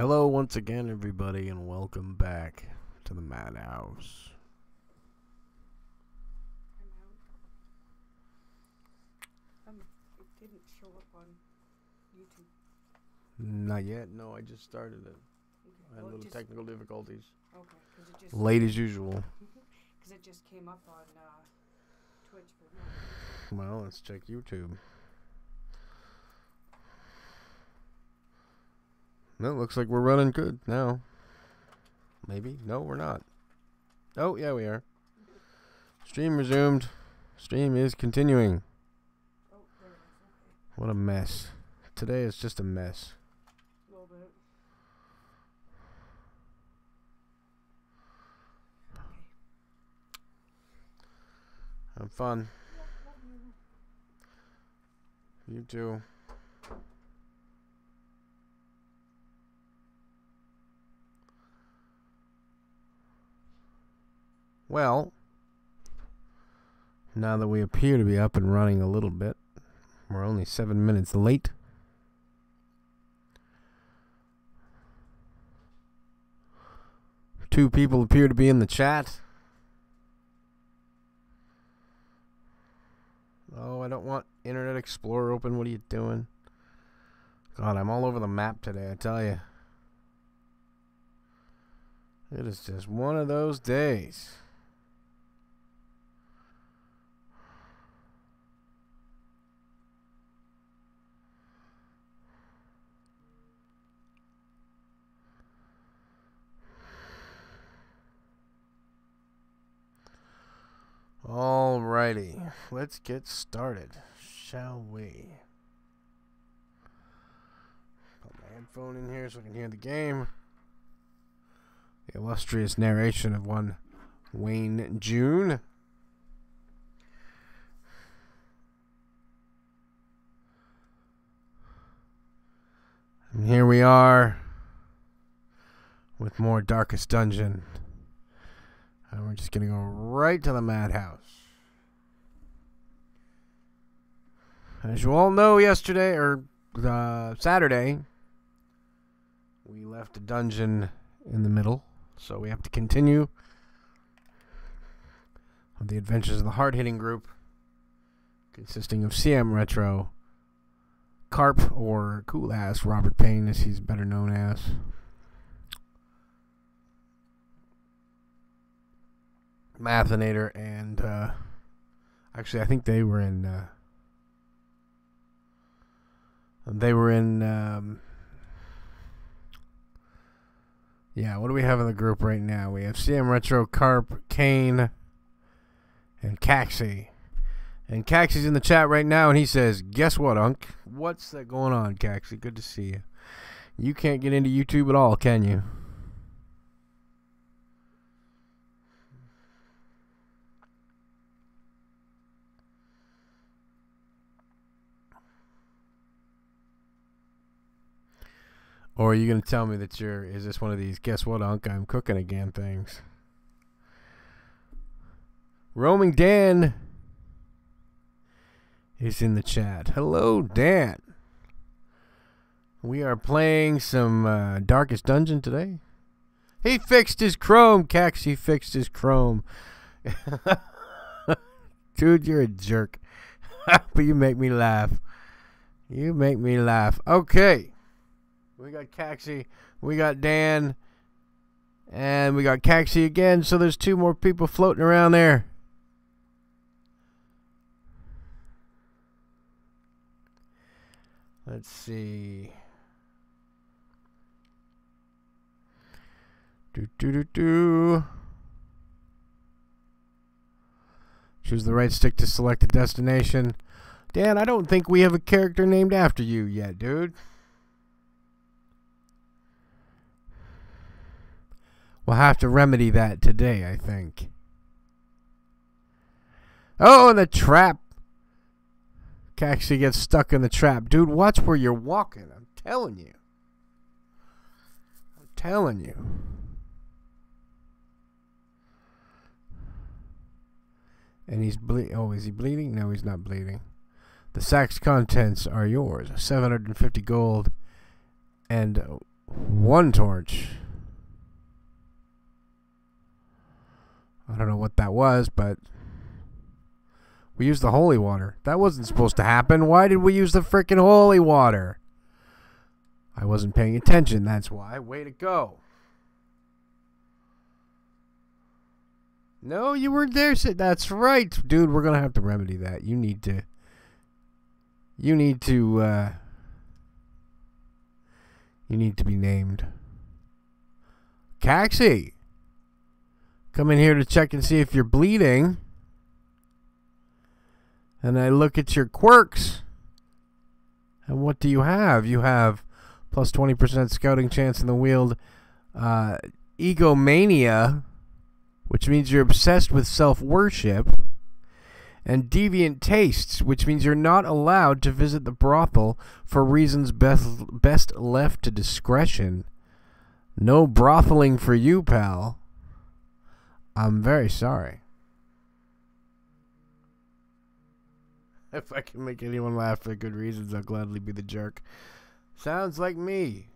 Hello once again, everybody, and welcome back to the Madhouse. It didn't show up on YouTube. Not yet. No, I just started it. Okay. I had little technical difficulties. Okay, because it just Late as usual. because it just came up on Twitch, but no. Well, let's check YouTube. No, it looks like we're running good now. Maybe. No, we're not. Oh, yeah, we are. Stream resumed. Stream is continuing. Oh, there it is. Okay. What a mess. Today is just a mess. A little bit. Okay. Have fun. You too. Well, now that we appear to be up and running a little bit, we're only 7 minutes late. Two people appear to be in the chat. Oh, I don't want Internet Explorer open. What are you doing? God, I'm all over the map today, I tell you. It is just one of those days. Alrighty, let's get started, shall we? Put my headphone in here so I can hear the game. The illustrious narration of one Wayne June. And here we are with more Darkest Dungeon. And we're just going to go right to the Madhouse. As you all know, yesterday, or Saturday, we left a dungeon in the middle. So we have to continue on the adventures of the hard-hitting group, consisting of CM Retro, Carp, or Cool Ass Robert Payne, as he's better known as. Mathinator, and actually I think they were in yeah, what do we have in the group right now? We have CM Retro, Carp, Kane, and Caxi. And Caxi's in the chat right now, and he says, guess what, Unc? What's that going on, Caxi? Good to see you. You can't get into YouTube at all, can you? Or are you going to tell me that is this one of these, guess what, Unc, I'm cooking again things? Roaming Dan is in the chat. Hello, Dan. We are playing some Darkest Dungeon today. He fixed his Chrome, Cax. He fixed his Chrome. Dude, you're a jerk. But you make me laugh. You make me laugh. Okay. We got Caxi, we got Dan, and we got Caxi again, so there's two more people floating around there. Let's see. Choose the right stick to select a destination. Dan, I don't think we have a character named after you yet, dude. We'll have to remedy that today, I think. Oh, the trap. Caxi gets stuck in the trap. Dude, watch where you're walking. I'm telling you. I'm telling you. And he's bleeding. Oh, is he bleeding? No, he's not bleeding. The sack's contents are yours. 750 gold and 1 torch. I don't know what that was, but we used the holy water. That wasn't supposed to happen. Why did we use the frickin' holy water? I wasn't paying attention, that's why. Way to go. No, you weren't there. That's right. Dude, we're going to have to remedy that. You need to be named. Caxie. Come in here to check and see if you're bleeding. And I look at your quirks. And what do you have? You have plus 20% scouting chance in the wield. Egomania, which means you're obsessed with self-worship. And deviant tastes, which means you're not allowed to visit the brothel for reasons best left to discretion. No brotheling for you, pal. I'm very sorry. If I can make anyone laugh for good reasons, I'll gladly be the jerk. Sounds like me.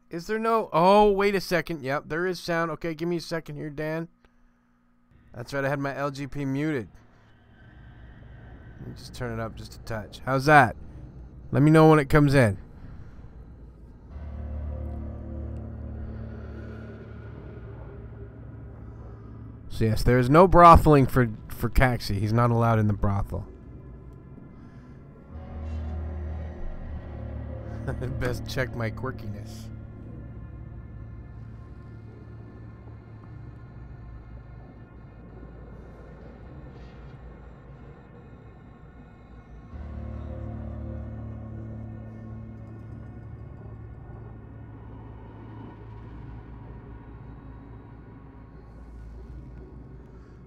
Is there no... Oh, wait a second. Yep, there is sound. Okay, give me a second here, Dan. That's right, I had my LGP muted. Let me just turn it up just a touch. How's that? Let me know when it comes in. So yes, there is no brotheling for Caxie. He's not allowed in the brothel. Best check my quirkiness.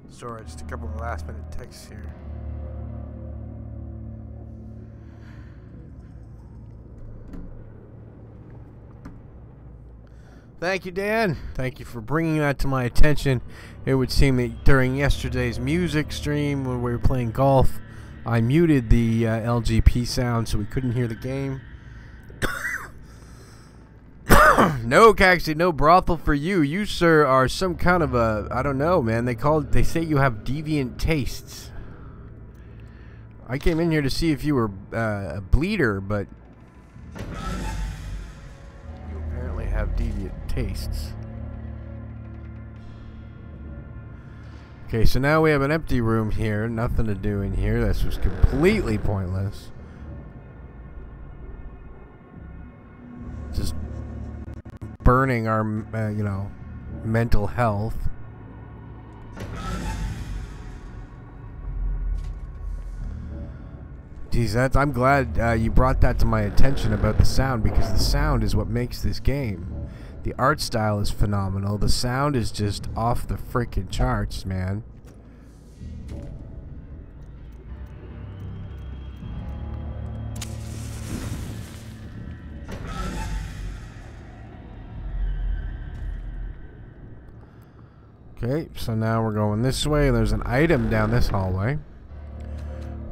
Sorry, just a couple of last minute texts here. Thank you, Dan. Thank you for bringing that to my attention. It would seem that during yesterday's music stream when we were playing golf, I muted the LGP sound so we couldn't hear the game. No, Caxie, no brothel for you. You, sir, are some kind of a... I don't know, man. They say you have deviant tastes. I came in here to see if you were a bleeder, but... you apparently have deviant tastes. Okay, so now we have an empty room here. Nothing to do in here. This was completely pointless. Just... burning our, you know, mental health. Geez, I'm glad you brought that to my attention about the sound, because the sound is what makes this game. The art style is phenomenal. The sound is just off the frickin' charts, man. Okay, so now we're going this way. There's an item down this hallway.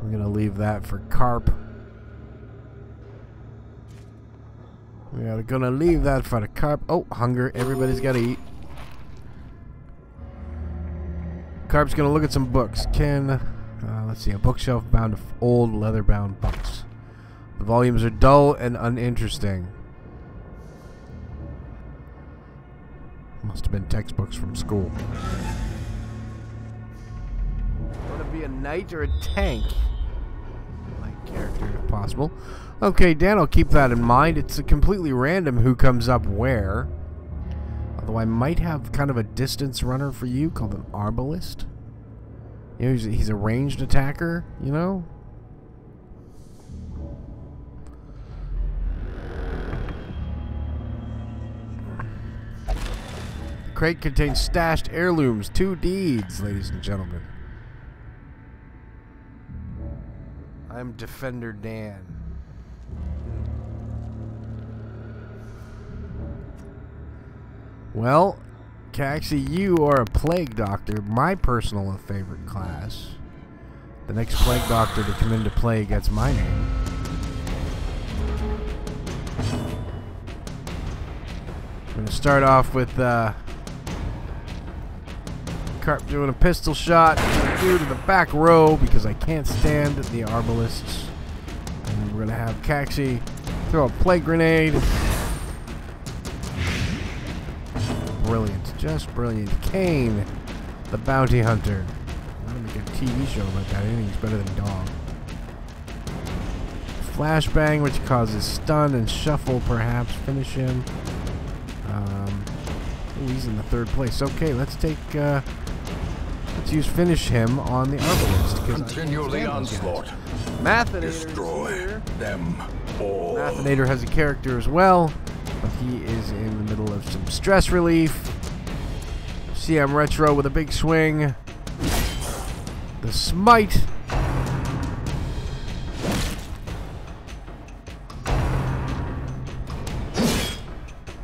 We're going to leave that for carp. We are going to leave that for the carp. Oh, hunger. Everybody's got to eat. Carp's going to look at some books. Let's see, a bookshelf bound of old leather-bound books. The volumes are dull and uninteresting. Must have been textbooks from school. Want to be a knight or a tank? Like character if possible. Okay, Dan, I'll keep that in mind. It's completely random who comes up where. Although I might have kind of a distance runner for you called an arbalist. You know, he's a ranged attacker, you know? Crate contains stashed heirlooms, 2 deeds, ladies and gentlemen. I'm Defender Dan. Well, Caxie, you are a plague doctor, my personal favorite class. The next plague doctor to come into play gets my name. gonna start off with Carp doing a pistol shot due to the back row because I can't stand the arbalists. And we're gonna have Caxi throw a plague grenade. Brilliant, just brilliant. Kane, the bounty hunter. I'm gonna make a TV show about that. Anything's better than dog. Flashbang, which causes stun and shuffle, perhaps finish him. He's in the third place. Okay, let's take. Let's use finish him on the arbalist. Continue the onslaught. Mathinator Destroy them all. Mathinator has a character as well, but he is in the middle of some stress relief. CM Retro with a big swing. The smite.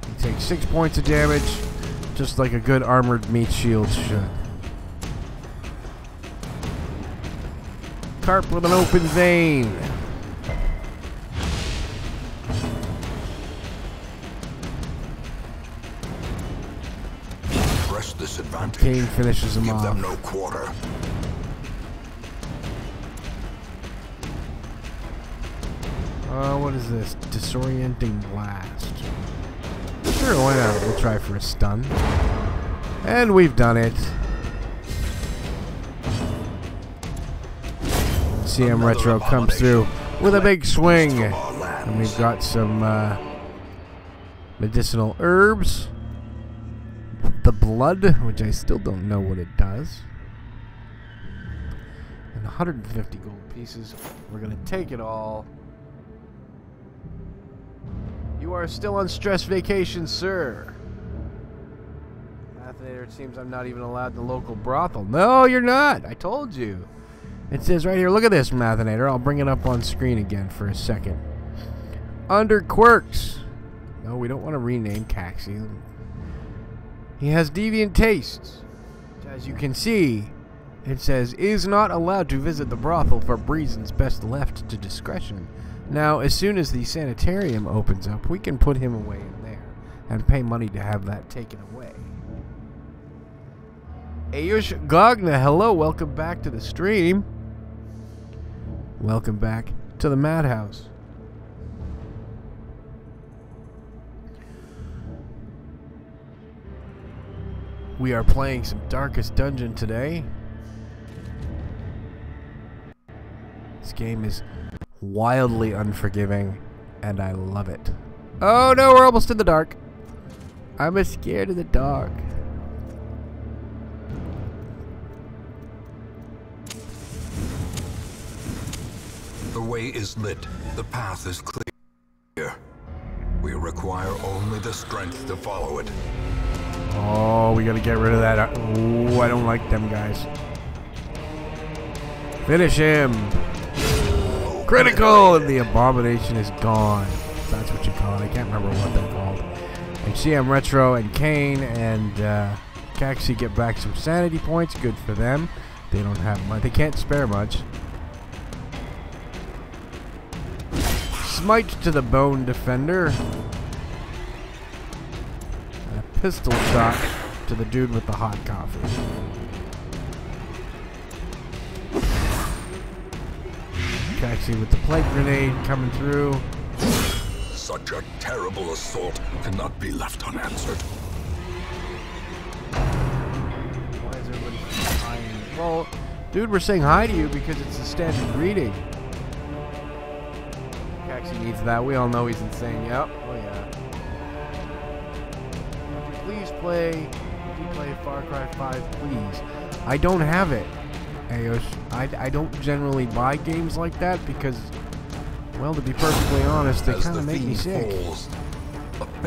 He takes 6 points of damage, just like a good armored meat shield should. Carp with an open vein. Press this advantage. Kane finishes him Give off. them no quarter. What is this? Disorienting blast. Sure, why not? We'll try for a stun. And we've done it. CM Retro comes through with a big swing. And we've got some medicinal herbs. The blood, which I still don't know what it does. And 150 gold pieces. We're going to take it all. You are still on stress vacation, sir. Mathinator, it seems I'm not even allowed in the local brothel. No, you're not. I told you. It says right here, look at this, Mathinator. I'll bring it up on screen again for a second. Under quirks. No, we don't want to rename Caxi. He has deviant tastes. As you can see, it says, is not allowed to visit the brothel for reasons best left to discretion. Now, as soon as the sanitarium opens up, we can put him away in there and pay money to have that taken away. Ayush Gogna, hello, welcome back to the stream. Welcome back to the Madhouse. We are playing some Darkest Dungeon today. This game is wildly unforgiving, and I love it. Oh no, we're almost in the dark. I'm scared of the dark. The way is lit. The path is clear. We require only the strength to follow it. Oh, we gotta get rid of that. Oh, I don't like them guys. Finish him. Critical! And the abomination is gone. That's what you call it. I can't remember what they're called. And CM Retro and Kane and Caxi get back some sanity points. Good for them. They don't have much. They can't spare much. Smite to the bone defender. And a pistol shot to the dude with the hot coffee. Caxi with the plague grenade coming through. Such a terrible assault cannot be left unanswered. Why is everybody hi? Well, dude, we're saying hi to you because it's a standard greeting. Caxi needs that. We all know he's insane. Yep. Oh yeah. Please play Far Cry 5, please. I don't have it. Ayush. I don't generally buy games like that because, well, to be perfectly honest, they kind of make me sick.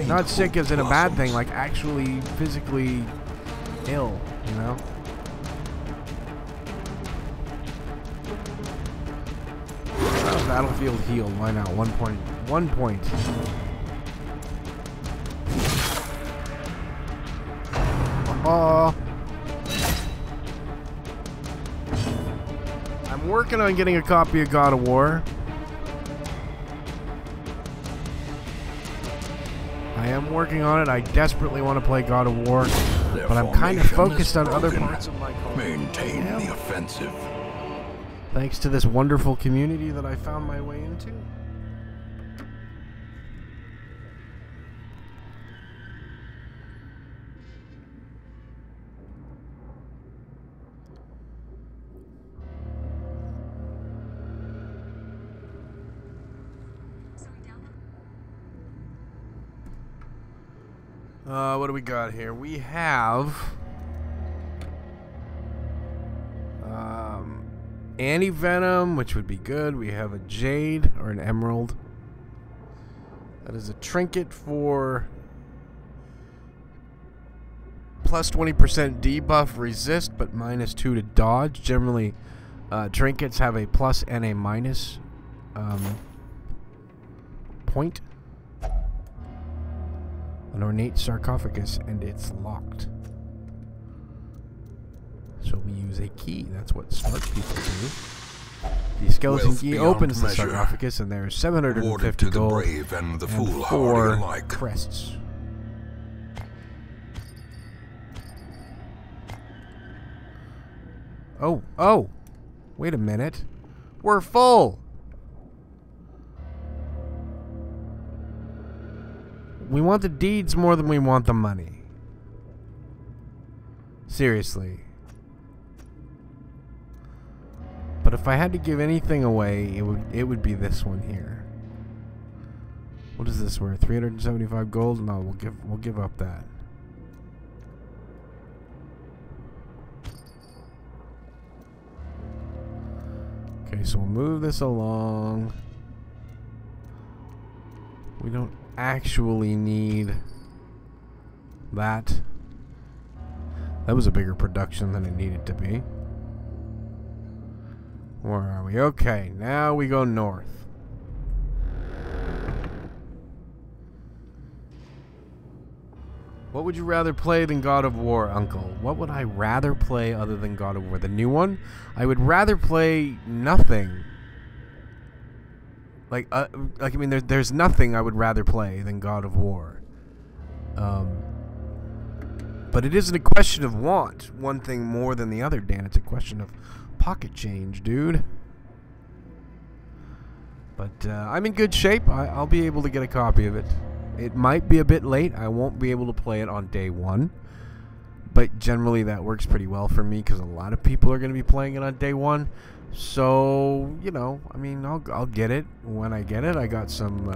Not sick as in a bad thing, like actually physically ill, you know? Battlefield heal, why not? 1 point. 1 point. I'm working on getting a copy of God of War. I am working on it. I desperately want to play God of War, Their but I'm kind of formation focused is on other broken. parts of my culture. Maintain Yeah. the offensive. Thanks to this wonderful community that I found my way into. What do we got here? We have anti-venom, which would be good. We have a jade or an emerald. That is a trinket for plus 20% debuff resist, but -2 to dodge. Generally, trinkets have a plus and a minus point. An ornate sarcophagus, and it's locked. So we use a key. That's what smart people do. The skeleton Wealth key beyond opens the measure. sarcophagus, and there's Awarded 750 to the gold brave and the and foolhardy 4 alike. crests. Oh, wait a minute. We're full. We want the deeds more than we want the money. Seriously. But if I had to give anything away, it would be this one here. What is this worth? 375 gold? No, we'll give up that. Okay, so we'll move this along. We don't actually need that. That was a bigger production than it needed to be. Where are we? Okay, now we go north. What would you rather play than God of War, Uncle? What would I rather play other than God of War? The new one? I would rather play nothing. Like I mean, there's nothing I would rather play than God of War. But it isn't a question of want one thing more than the other, Dan. It's a question of pocket change, dude. But I'm in good shape. I'll be able to get a copy of it. It might be a bit late. I won't be able to play it on day one. But generally that works pretty well for me because a lot of people are going to be playing it on day one. So, you know, I mean, I'll get it when I get it. I got some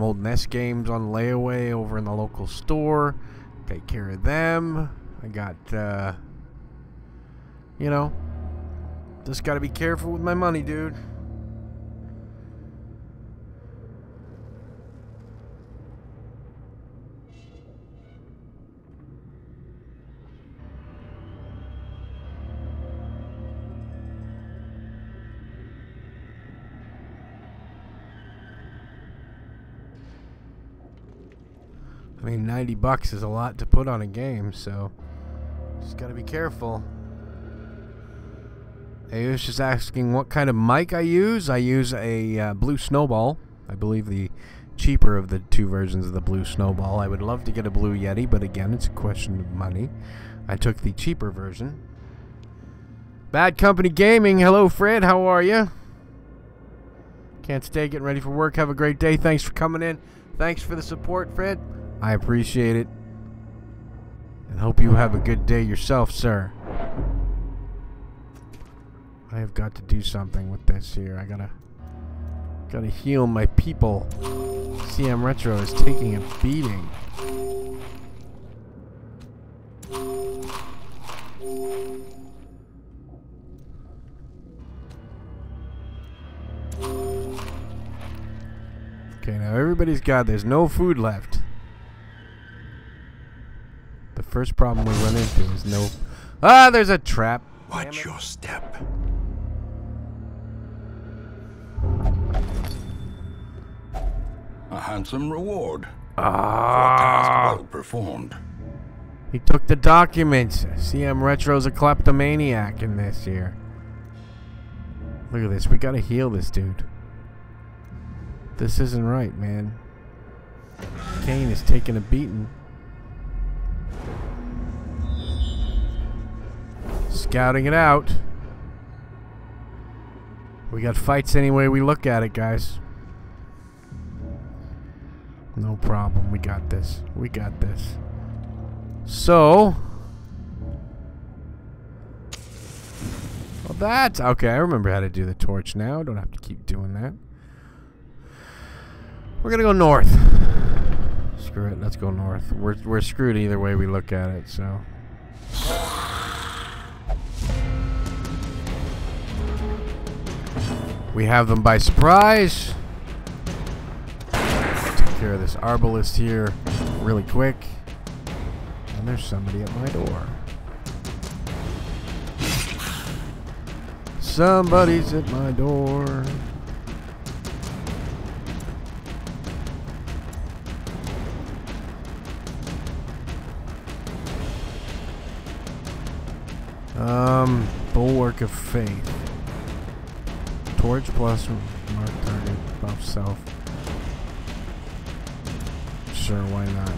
old NES games on layaway over in the local store. Take care of them. I got, you know, just got to be careful with my money, dude. I mean, $90 is a lot to put on a game, so just gotta be careful. He was just asking what kind of mic I use. I use a Blue Snowball. I believe the cheaper of the two versions of the Blue Snowball. I would love to get a Blue Yeti, but again, it's a question of money. I took the cheaper version. Bad Company Gaming. Hello, Fred. How are you? Can't stay getting ready for work. Have a great day. Thanks for coming in. Thanks for the support, Fred. I appreciate it. And hope you have a good day yourself, sir. I have got to do something with this here. I gotta heal my people. CM Retro is taking a beating. Okay, now everybody's got, there's no food left. The first problem we run into is no... Ah, there's a trap. Watch your step. A handsome reward for a task well performed. He took the documents. CM Retro's a kleptomaniac in this here. Look at this. We gotta heal this dude. This isn't right, man. Kane is taking a beating. Scouting it out. We got fights any way we look at it, guys. No problem. We got this. We got this. So... well, that's... okay, I remember how to do the torch now. Don't have to keep doing that. We're gonna go north. Screw it. Let's go north. We're screwed either way we look at it, so... we have them by surprise. Take care of this arbalist here really quick. And there's somebody at my door. Somebody's at my door. Bulwark of Faith. Torch plus mark target buff self. Sure, why not?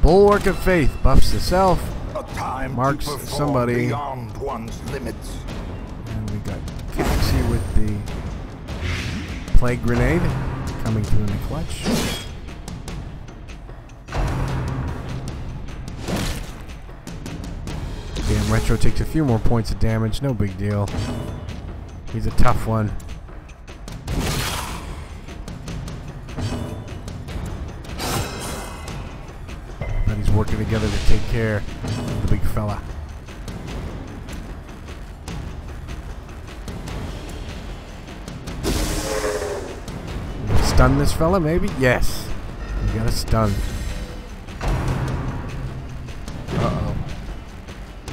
Bulwark of Faith buffs the self. A time marks to perform somebody. Beyond one's limits. And we got Kaxi with the plague grenade coming through in the clutch. Damn, Retro takes a few more points of damage. No big deal. He's a tough one. But he's working together to take care of the big fella. Stun this fella, maybe? Yes. You got a stun. Uh-oh.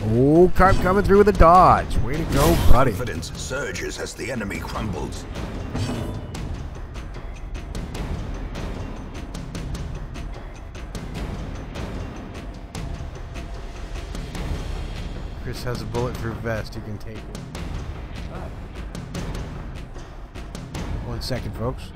Oh, Carp coming through with a dodge. Way to go, buddy. Confidence surges as the enemy crumbles. Chris has a bulletproof vest. You can take it. 1 second, folks.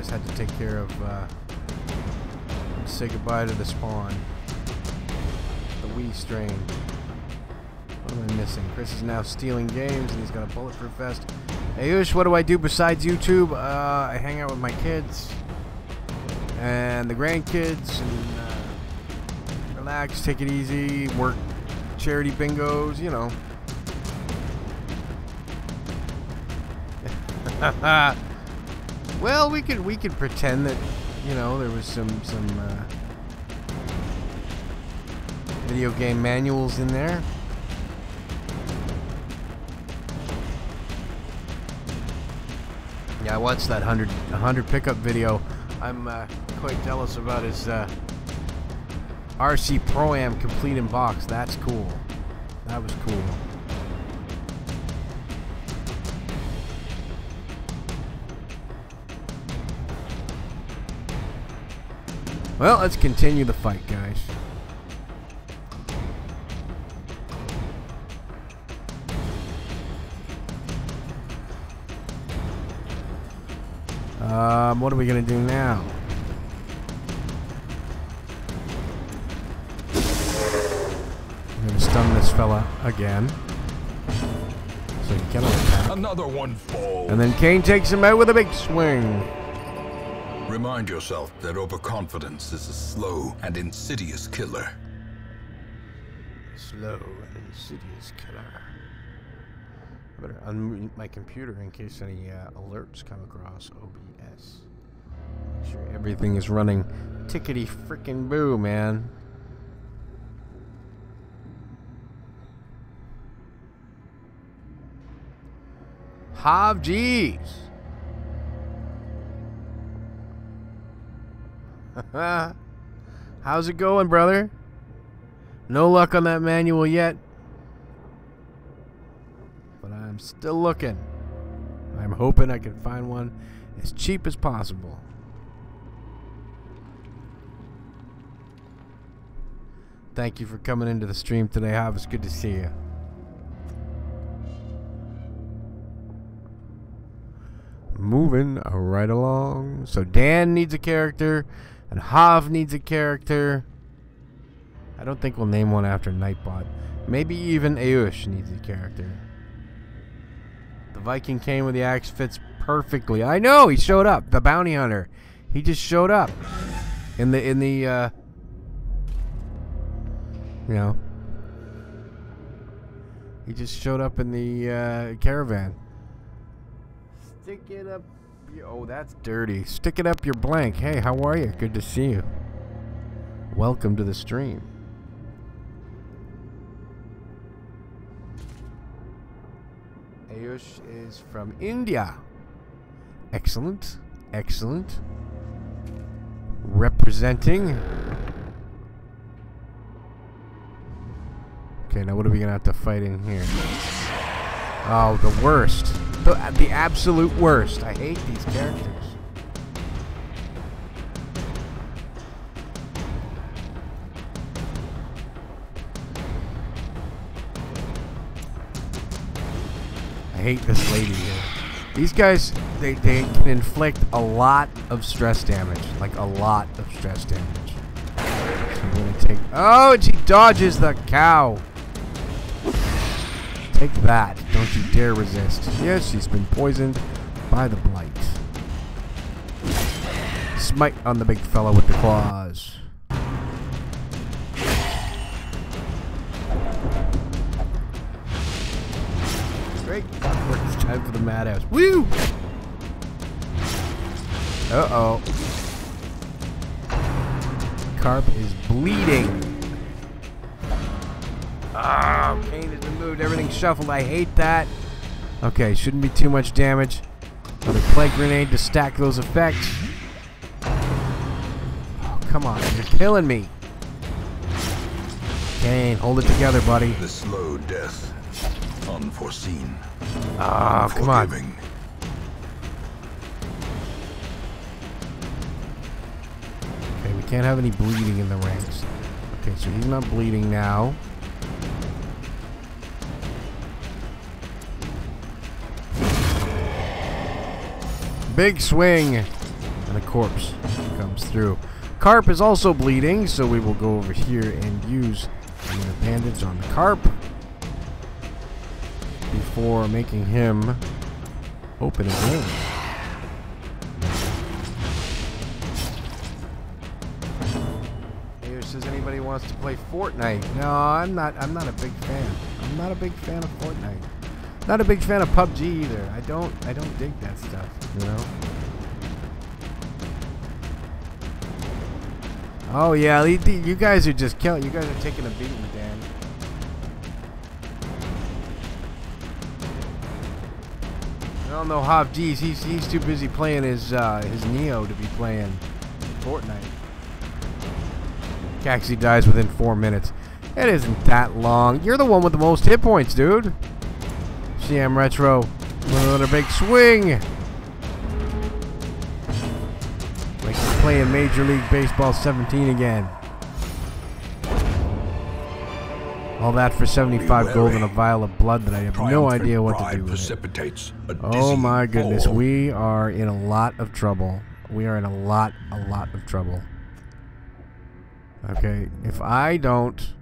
Had to take care of say goodbye to the spawn. The Wii strain. What am I missing? Chris is now stealing games and he's got a bulletproof vest. Ayush, what do I do besides YouTube? I hang out with my kids and the grandkids and relax, take it easy, work charity bingos, you know. Well, we could pretend that, you know, there was some video game manuals in there. Yeah, I watched that 100 pickup video. I'm quite jealous about his RC Pro-Am complete in box. That's cool. That was cool. Well, let's continue the fight, guys. What are we gonna do now? I'm gonna stun this fella again, so he cannot attack. Another one falls. And then Kane takes him out with a big swing. Remind yourself that overconfidence is a slow and insidious killer. Slow and insidious killer. I better unmute my computer in case any alerts come across OBS. Make sure everything is running tickety frickin' boo, man. Hav, jeez. How's it going, brother? No luck on that manual yet. But I'm still looking. I'm hoping I can find one as cheap as possible. Thank you for coming into the stream today, Hav. It's good to see you. Moving right along. So Dan needs a character, and Hav needs a character. I don't think we'll name one after Nightbot. Maybe even Ayush needs a character. The Viking Cane with the axe fits perfectly. I know, he showed up. The bounty hunter. He just showed up. In the you know. He just showed up in the caravan. Stick it up. Oh, that's dirty. Stick it up your blank. Hey, how are you? Good to see you. Welcome to the stream. Ayush is from India. Excellent. Excellent. Representing. Okay, now what are we gonna have to fight in here? Oh, the worst. The absolute worst. I hate these characters. I hate this lady here. These guys, they can inflict a lot of stress damage. Like a lot of stress damage. So I'm gonna take... Oh, and she dodges the cow. Take that. Don't you dare resist. Yes, she's been poisoned by the blight. Smite on the big fella with the claws. Great. It's time for the madhouse. Woo! Uh-oh. Carp is bleeding. Oh, Kane has been moved. Everything's shuffled. I hate that. Okay, shouldn't be too much damage. Another plague grenade to stack those effects. Oh, come on. You're killing me. Kane, hold it together, buddy. The slow death. Unforeseen. Oh, come on. Okay, we can't have any bleeding in the ranks. Okay, so he's not bleeding now. Big swing, and a corpse comes through. Carp is also bleeding, so we will go over here and use a bandage on the carp before making him open again. Here says anybody wants to play Fortnite. No, I'm not a big fan. I'm not a big fan of Fortnite. Not a big fan of PUBG either. I don't dig that stuff, you know? Oh yeah, you guys are just killing. You guys are taking a beating, Dan. I don't know how. Geez, he's too busy playing his Neo to be playing Fortnite. Caxi dies within 4 minutes. It isn't that long. You're the one with the most hit points, dude. CM Retro with another big swing. Like he's playing Major League Baseball 17 again. All that for 75 gold and a vial of blood that I have no idea what to do with it. Oh my goodness, we are in a lot of trouble. We are in a lot of trouble. Okay, if I don't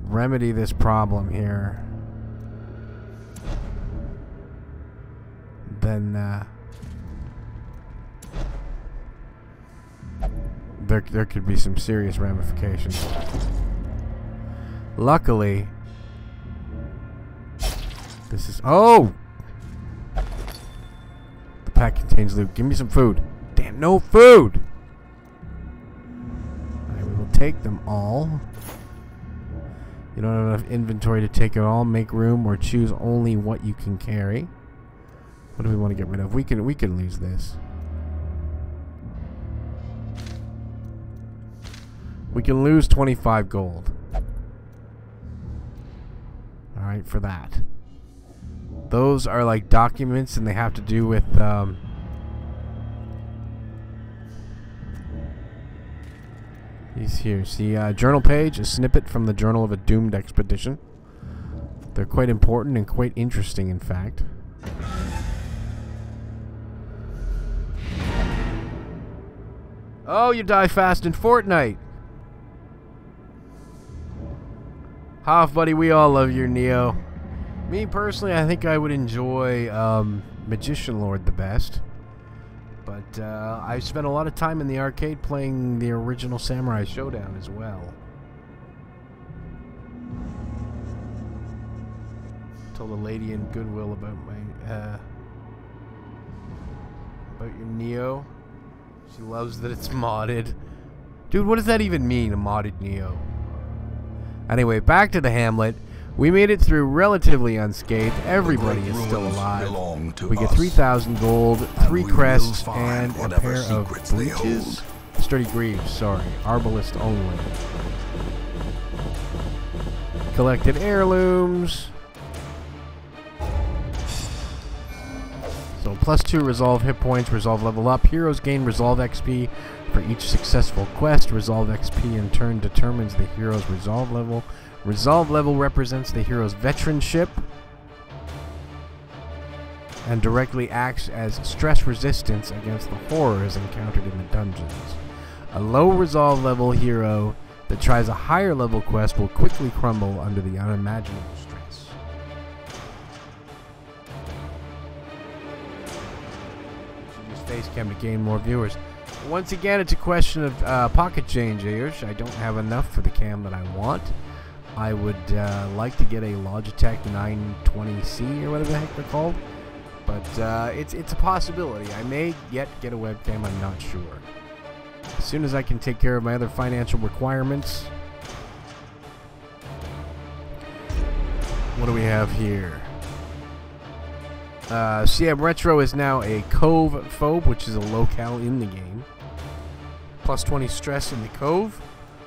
remedy this problem here, then there could be some serious ramifications. Luckily, this is... Oh! The pack contains loot. Give me some food. Damn, no food! Alright, we will take them all. You don't have enough inventory to take it all. Make room or choose only what you can carry. What do we want to get rid of? We can lose this. We can lose 25 gold. Alright, for that. Those are like documents, and they have to do with these here. See, journal page, a snippet from the Journal of a Doomed Expedition. They're quite important and quite interesting, in fact. Oh, you die fast in Fortnite. Hoff, buddy, we all love your Neo. Me personally, I think I would enjoy Magician Lord the best. But I spent a lot of time in the arcade playing the original Samurai Showdown as well. Told a lady in Goodwill about my about your Neo. She loves that it's modded. Dude, what does that even mean, a modded Neo? Anyway, back to the hamlet. We made it through relatively unscathed. Everybody is still alive. We get 3,000 gold, 3 crests, and a pair of breeches. Sturdy greaves, sorry. Arbalist only. Collected heirlooms. So +2 resolve hit points, resolve level up. Heroes gain resolve XP for each successful quest. Resolve XP in turn determines the hero's resolve level. Resolve level represents the hero's veteranship and directly acts as stress resistance against the horrors encountered in the dungeons. A low resolve level hero that tries a higher level quest will quickly crumble under the unimaginable stress. Use Facecam to gain more viewers. Once again, it's a question of pocket change, Ayush. I don't have enough for the cam that I want. I would like to get a Logitech 920C or whatever the heck they're called, but it's a possibility. I may yet get a webcam. I'm not sure. As soon as I can take care of my other financial requirements. What do we have here? CM Retro is now a Cove Phobe, which is a locale in the game. +20 stress in the Cove.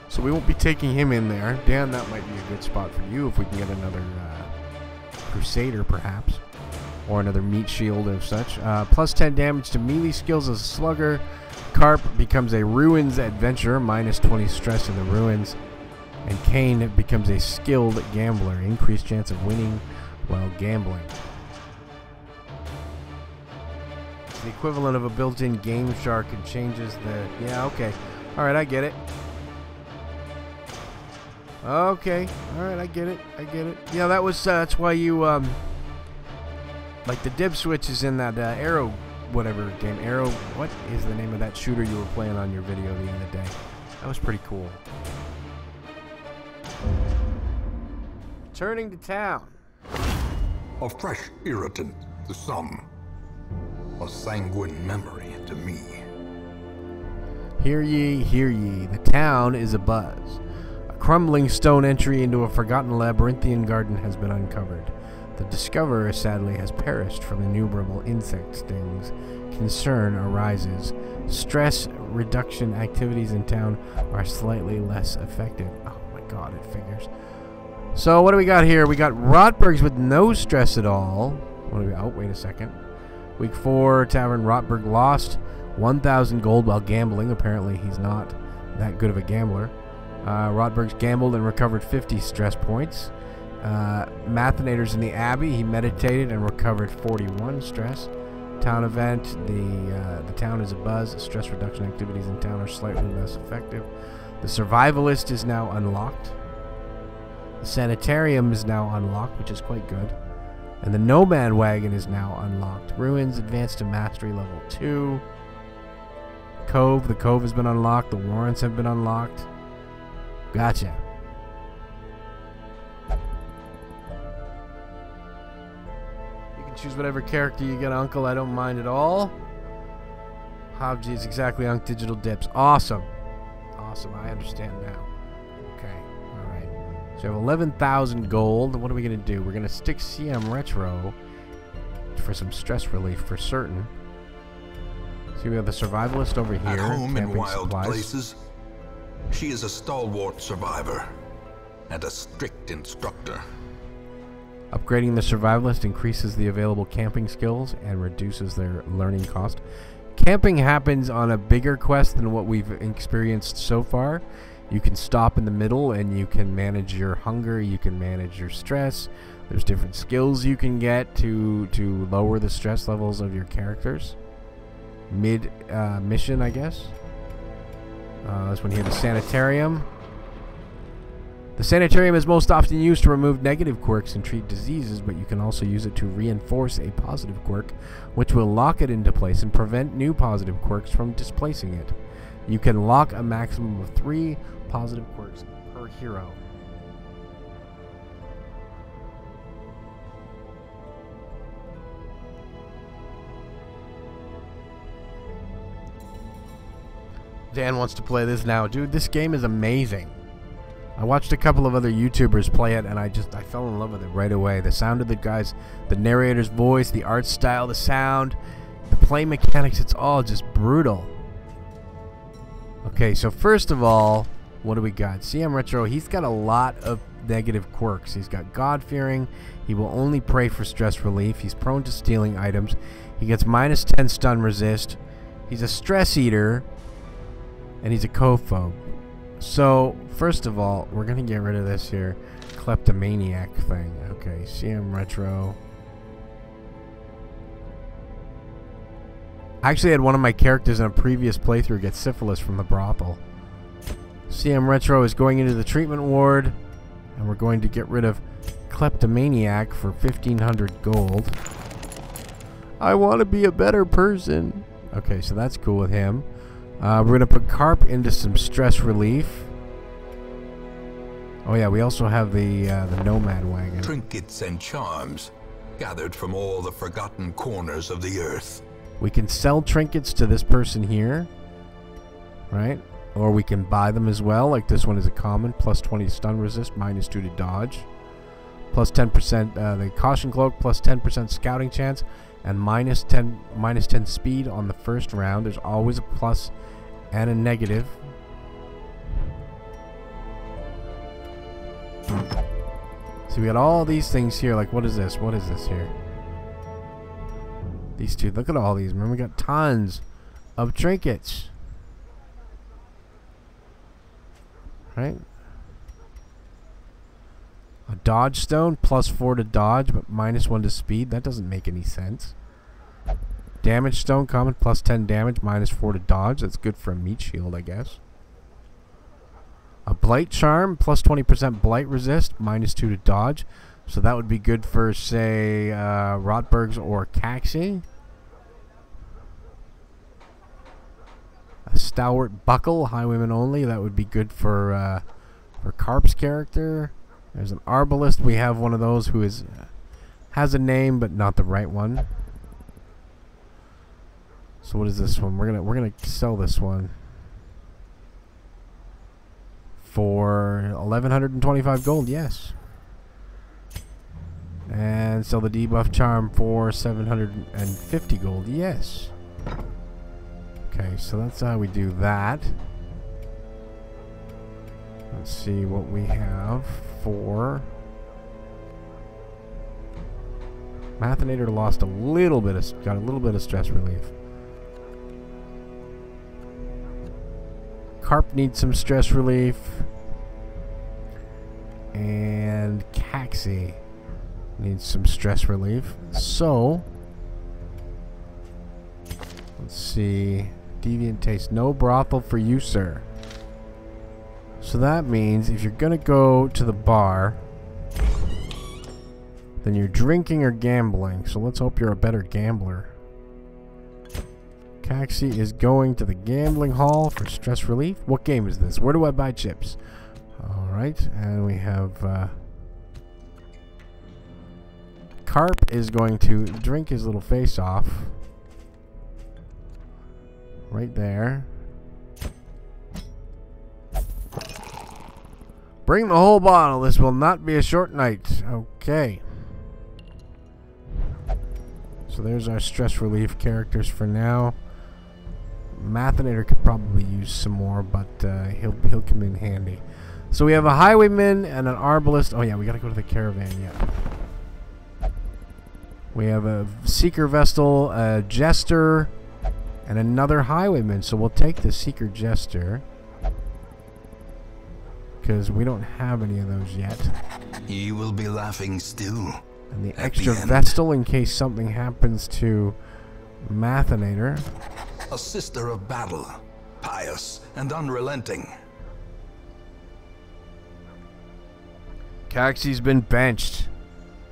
So we won't be taking him in there. Dan, that might be a good spot for you if we can get another Crusader, perhaps. Or another Meat Shield of such. +10 damage to melee skills as a Slugger. Carp becomes a Ruins Adventurer, -20 stress in the Ruins. And Kane becomes a Skilled Gambler, increased chance of winning while gambling. It's the equivalent of a built-in Game Shark and changes the... Yeah, okay. Alright, I get it. Okay, alright, I get it, Yeah, that was, that's why you, like the dip switch is in that, Arrow, whatever game, Arrow, what is the name of that shooter you were playing on your video the other day? That was pretty cool. Turning to town. A fresh irritant to some. A sanguine memory to me. Hear ye, the town is abuzz. Crumbling stone entry into a forgotten labyrinthian garden has been uncovered. The discoverer, sadly, has perished from innumerable insect stings. Concern arises. Stress reduction activities in town are slightly less effective. Oh my god, it figures. So what do we got here? We got Rotbergs with no stress at all. What do we... Oh, wait a second. Week 4, Tavern Rotberg lost 1,000 gold while gambling. Apparently he's not that good of a gambler. Rotberg's gambled and recovered 50 stress points. Mathinators in the Abbey, he meditated and recovered 41 stress. Town event, the town is abuzz. Stress reduction activities in town are slightly less effective. The Survivalist is now unlocked. The Sanitarium is now unlocked, which is quite good. And the Nomad Wagon is now unlocked. Ruins advanced to Mastery level 2. Cove, the Cove has been unlocked. The Warrants have been unlocked. Gotcha. You can choose whatever character you get, Uncle. I don't mind at all. Hobji is exactly on digital dips. Awesome. Awesome. I understand now. Okay. Alright. So I have 11,000 gold. What are we going to do? We're going to stick CM Retro for some stress relief for certain. See, we have the survivalist over here. At home in camping wild supplies. places, she is a stalwart survivor and a strict instructor. Upgrading the survivalist increases the available camping skills and reduces their learning cost. Camping happens on a bigger quest than what we've experienced so far. You can stop in the middle and you can manage your hunger, you can manage your stress. There's different skills you can get to lower the stress levels of your characters. Mid mission, I guess. That's when you hit the sanitarium. The sanitarium is most often used to remove negative quirks and treat diseases, but you can also use it to reinforce a positive quirk, which will lock it into place and prevent new positive quirks from displacing it. You can lock a maximum of 3 positive quirks per hero. Dan wants to play this now. Dude, this game is amazing. I watched a couple of other YouTubers play it, and I fell in love with it right away. The sound of the guys, the narrator's voice, the art style, the sound, the play mechanics, it's all just brutal. Okay, so first of all, what do we got? CM Retro, he's got a lot of negative quirks. He's got God-fearing. He will only pray for stress relief. He's prone to stealing items. He gets -10 stun resist. He's a stress eater, and he's a cophobe. So, first of all, we're going to get rid of this here kleptomaniac thing. Okay, CM Retro. I actually had one of my characters in a previous playthrough get syphilis from the brothel. CM Retro is going into the treatment ward, and we're going to get rid of kleptomaniac for 1,500 gold. I want to be a better person. Okay, so that's cool with him. We're going to put Carp into some stress relief. Oh yeah, we also have the Nomad Wagon. Trinkets and charms gathered from all the forgotten corners of the earth. We can sell trinkets to this person here, right? Or we can buy them as well. Like this one is a common, +20 stun resist, -2 to dodge, +10% the caution cloak, +10% scouting chance, and -10 speed on the first round. There's always a plus and a negative. So we got all these things here. Like, what is this? What is this here? These two. Look at all these. Remember, we got tons of trinkets. Right? A dodge stone, +4 to dodge, but -1 to speed. That doesn't make any sense. Damage stone, common, +10 damage, -4 to dodge. That's good for a meat shield, I guess. A blight charm, +20% blight resist, -2 to dodge. So that would be good for, say, Rotbergs or Caxi. A stalwart buckle, highwayman only. That would be good for Carp's character. There's an arbalist. We have one of those who has a name but not the right one. So what is this one? We're gonna sell this one for 1,125 gold. Yes. And sell the debuff charm for 750 gold. Yes. Okay, so that's how we do that. Let's see what we have for Mathinator. Lost a little bit of, got a little bit of stress relief. Carp needs some stress relief, and Caxi needs some stress relief. So let's see. Deviant taste. No brothel for you, sir. So that means if you're gonna go to the bar, then you're drinking or gambling. So let's hope you're a better gambler. Caxi is going to the gambling hall for stress relief. What game is this? Where do I buy chips? Alright, and we have Carp is going to drink his little face off. Right there. Bring the whole bottle. This will not be a short night. Okay. So there's our stress relief characters for now. Mathinator could probably use some more, but he'll come in handy. So we have a highwayman and an arbalist. Oh yeah, we gotta go to the caravan yet. We have a seeker vestal, a jester, and another highwayman. So we'll take the seeker jester because we don't have any of those yet. He will be laughing still. And the extra vestal in case something happens to Mathinator. A sister of battle, pious and unrelenting. Caxie's been benched.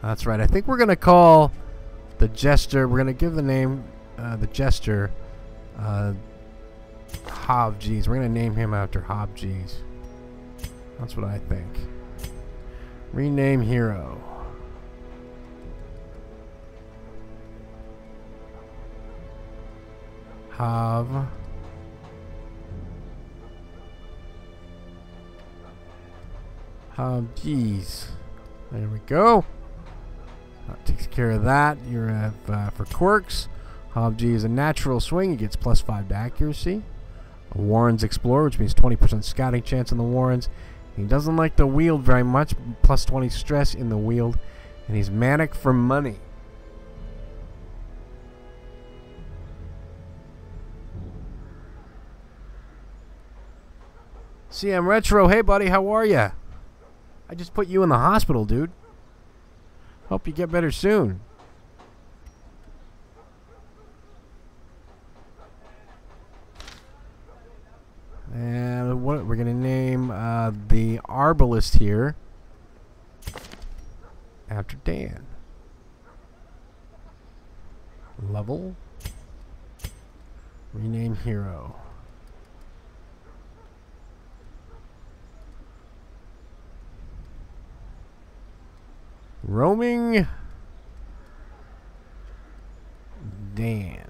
That's right. I think we're gonna call the jester. We're gonna give the name the jester Hobgees. We're gonna name him after Hobgees. That's what I think. Rename hero. Hobgees. There we go. That takes care of that. You have for quirks. Hobgee is a natural swing. He gets +5 to accuracy. A Warren's Explorer, which means 20% scouting chance on the Warrens. He doesn't like the wield very much. +20 stress in the wield. And he's manic for money. CM Retro, hey buddy, how are ya? I just put you in the hospital, dude. Hope you get better soon. And what we're gonna name the arbalist here after Dan. Level. Rename hero. Roaming Dan.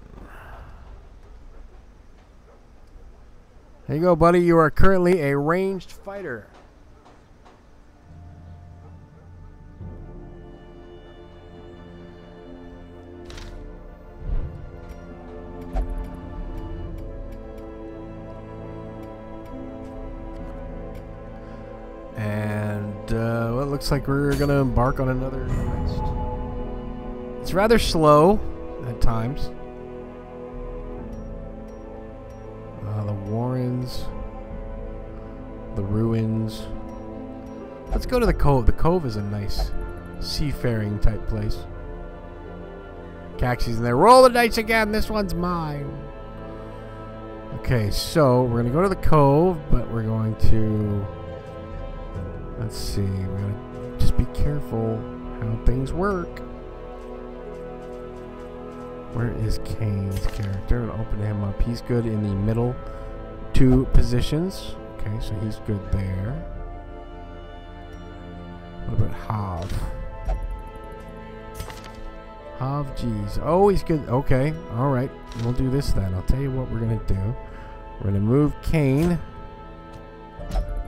There you go, buddy. You are currently a ranged fighter. And well, it looks like we're gonna embark on another quest. It's rather slow at times. The Warrens, the ruins. Let's go to the Cove. The Cove is a nice seafaring type place. Caxie's in there. Roll the dice again. This one's mine. Okay, so we're gonna go to the Cove, but we're going to. Let's see. We're gonna just be careful how things work. Where is Kane's character? I'm gonna open him up. He's good in the middle 2 positions. Okay, so he's good there. What about Hav? Hav, geez. Oh, he's good. Okay, all right. We'll do this then. I'll tell you what we're gonna do. We're gonna move Kane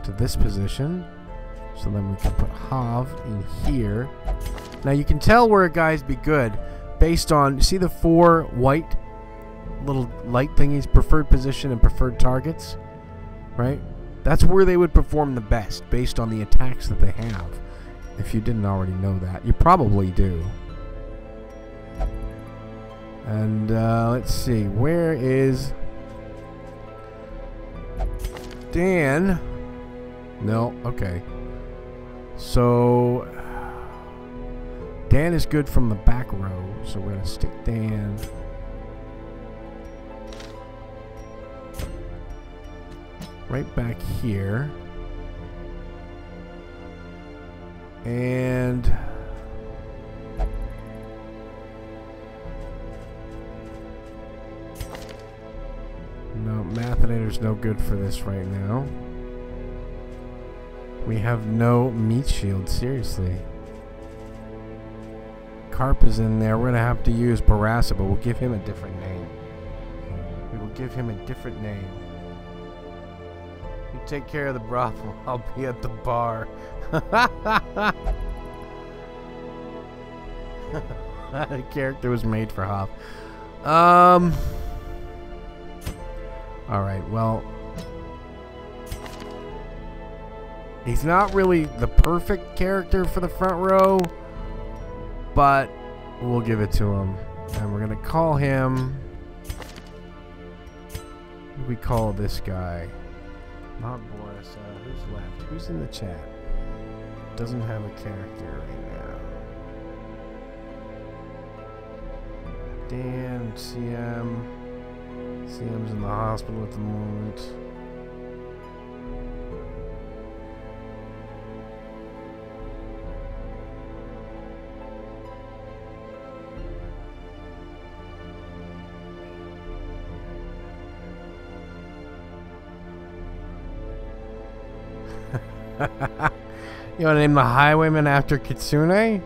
to this position. So then we can put Hav in here. Now you can tell where a guy's be good based on, see the 4 white little light thingies, preferred position and preferred targets, right? That's where they would perform the best based on the attacks that they have. If you didn't already know that, you probably do. And let's see, where is Dan? No, okay. So Dan is good from the back row, so we're gonna stick Dan right back here. And no, Mathinator's no good for this right now. We have no meat shield, seriously. Carp is in there. We're going to have to use Barassa, but we'll give him a different name. We will give him a different name. You take care of the brothel. I'll be at the bar. The character was made for Hoff. Alright, well. He's not really the perfect character for the front row, but we'll give it to him. And we're going to call him... What do we call this guy? Not Boris. Who's left? Who's in the chat? Doesn't have a character right now. Dan, CM. CM's in the hospital at the moment. You want to name the highwayman after Kitsune?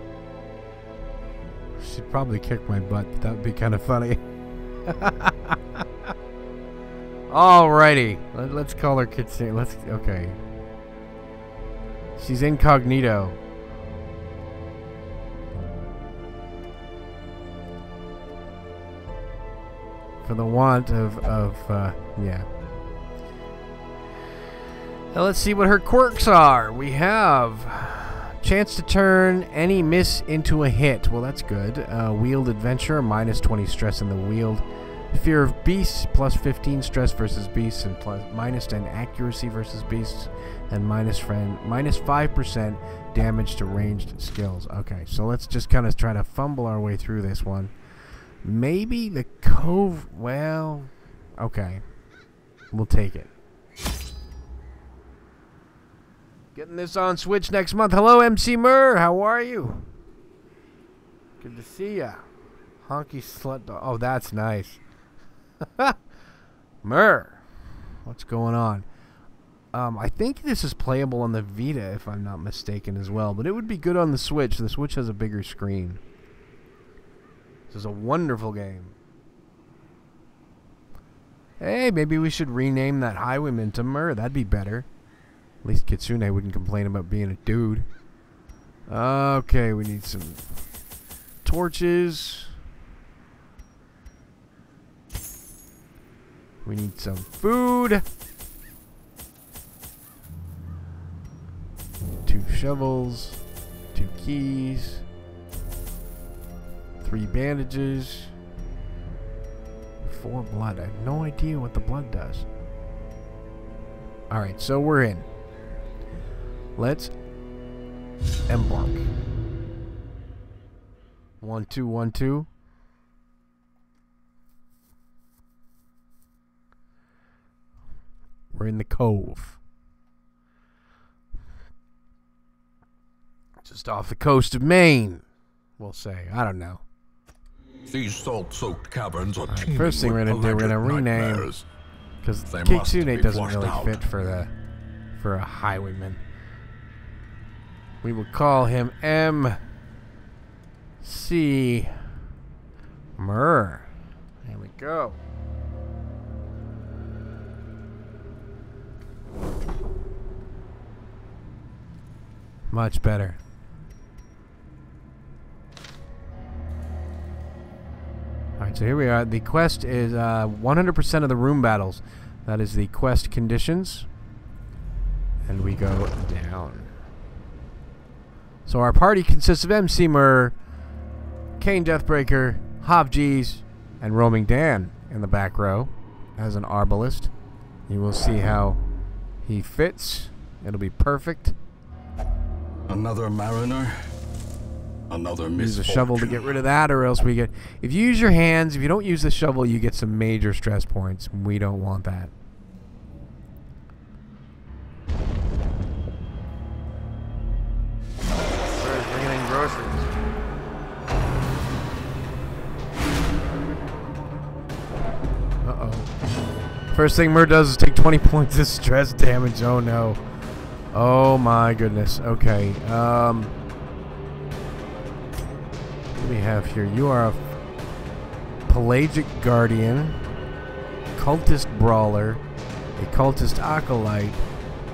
She'd probably kick my butt, but that would be kind of funny. Alrighty, let's call her Kitsune. Okay. She's incognito. For the want of yeah. Now let's see what her quirks are. We have chance to turn any miss into a hit. Well, that's good. Wield adventure, minus 20 stress in the wield. Fear of beasts, plus 15 stress versus beasts, and minus 10 accuracy versus beasts, and minus 5% damage to ranged skills. Okay, so let's just kind of try to fumble our way through this one. Maybe the cove. Well, okay, we'll take it. Getting this on Switch next month. Hello, MC Murr. How are you? Good to see ya. Honky slut dog. Oh, that's nice. Murr. What's going on? I think this is playable on the Vita, if I'm not mistaken, as well. But it would be good on the Switch. The Switch has a bigger screen. This is a wonderful game. Hey, maybe we should rename that highwayman to Murr. That'd be better. At least Kitsune wouldn't complain about being a dude. Okay, we need some torches. We need some food. 2 shovels. 2 keys. 3 bandages. 4 blood. I have no idea what the blood does. Alright, so we're in. Let's embark. 1 2 1 2. We're in the cove. Just off the coast of Maine, we'll say. I don't know. These salt-soaked caverns are teeming. First thing we're gonna do, we're gonna rename, because Kitsune doesn't really fit for a highwayman. We will call him MC Murr. There we go. Much better. Alright, so here we are. The quest is 100% of the room battles. That is the quest conditions. And we go down. So our party consists of MC Murr, Kane Deathbreaker, Hobgees, and Roaming Dan in the back row as an arbalist. You will see how he fits. It'll be perfect. Another mariner. Another misfortune. Use a shovel to get rid of that, or else we get... If you use your hands, if you don't use the shovel, you get some major stress points. We don't want that. We're bringing in groceries. Uh-oh. First thing Murr does is take 20 points of stress damage. Oh, no. Oh, my goodness. Okay. What do we have here? You are a pelagic guardian, cultist brawler, a cultist acolyte,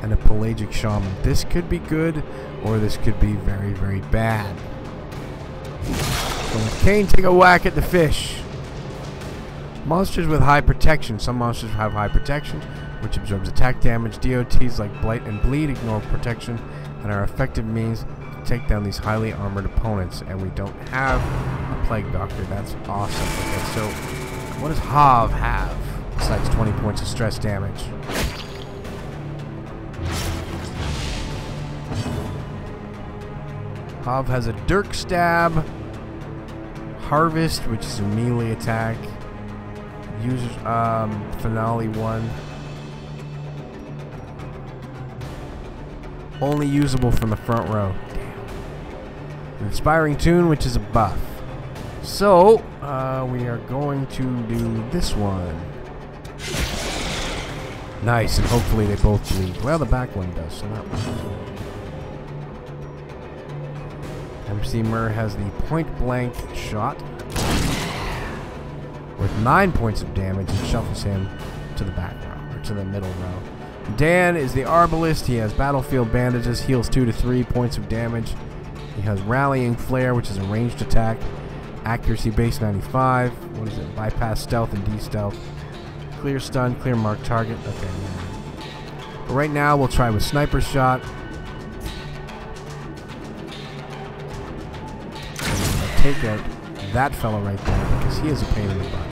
and a pelagic shaman. This could be good, or this could be very, very bad. Kane, take a whack at the fish. Monsters with high protection. Some monsters have high protection, which absorbs attack damage. DOTs like Blight and Bleed ignore protection and are effective means to take down these highly armored opponents. And we don't have a Plague Doctor. That's awesome. Okay, so what does Hav have besides 20 points of stress damage? Hav has a Dirk Stab, Harvest, which is a melee attack, Users Finale 1, only usable from the front row. Damn. Inspiring Tune, which is a buff. So we are going to do this one. Nice, and hopefully they both bleed. Well, the back one does, so not much. MC Murr has the point blank shot with 9 points of damage and shuffles him to the back row, or to the middle row. Dan is the Arbalist. He has Battlefield Bandages, heals 2 to 3 points of damage. He has Rallying Flare, which is a ranged attack. Accuracy base 95. What is it? Bypass Stealth and De-Stealth. Clear Stun, Clear Mark Target. Okay. But right now we'll try with Sniper Shot. Take out that fella right there because he is a pain in the butt.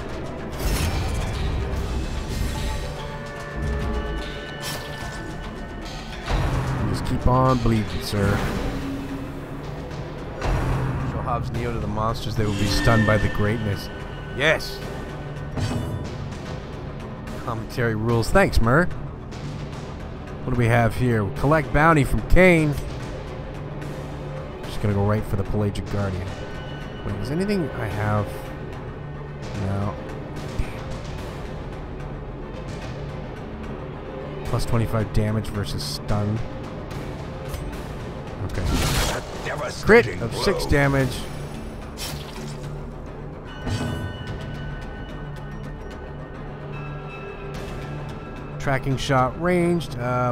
Just keep on bleeding, sir. Show Hobbs Neo to the monsters. They will be stunned by the greatness. Yes. Commentary rules. Thanks, Murr. What do we have here? We collect bounty from Kane. Just gonna go right for the Pelagic Guardian. Wait, is anything I have? No. Plus 25 damage versus stun. Okay. Crit of 6 damage. Tracking shot ranged,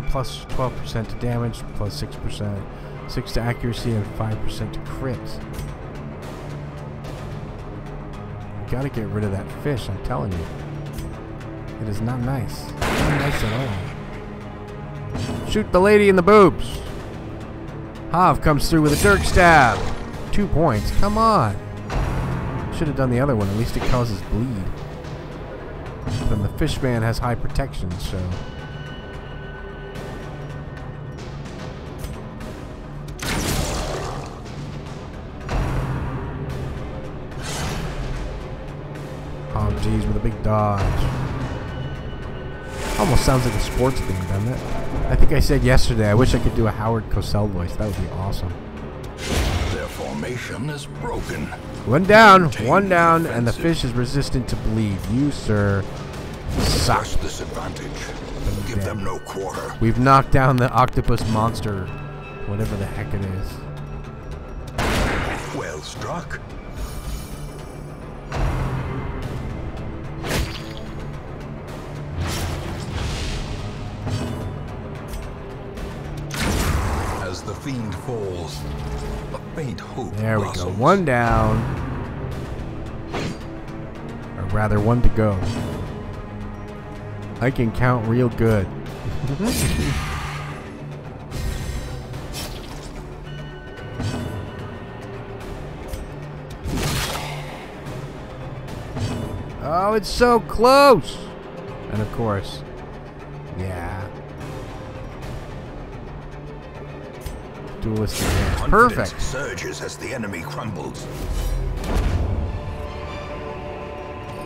plus 12% to damage, plus 6%. 6 to accuracy and 5% to crit. Gotta get rid of that fish, I'm telling you. It is not nice. Not nice at all. Shoot the lady in the boobs. Hav comes through with a Dirk Stab. 2 points. Come on. Should have done the other one. At least it causes bleed. But the fishman has high protection, so. Oh, geez, with a big dodge. Almost sounds like a sports game, doesn't it? I think I said yesterday, I wish I could do a Howard Cosell voice. That would be awesome. Their formation is broken. One down, and the fish is resistant to bleed. You, sir, suck. Press this advantage. Give them no quarter. We've knocked down the octopus monster, whatever the heck it is. Well struck. As the fiend falls, a faint hope There we blossoms. go. One down. Or rather, one to go. I can count real good. Oh, it's so close. And of course, yeah. Dualistic damage. Confidence Perfect. surges as the enemy crumbles.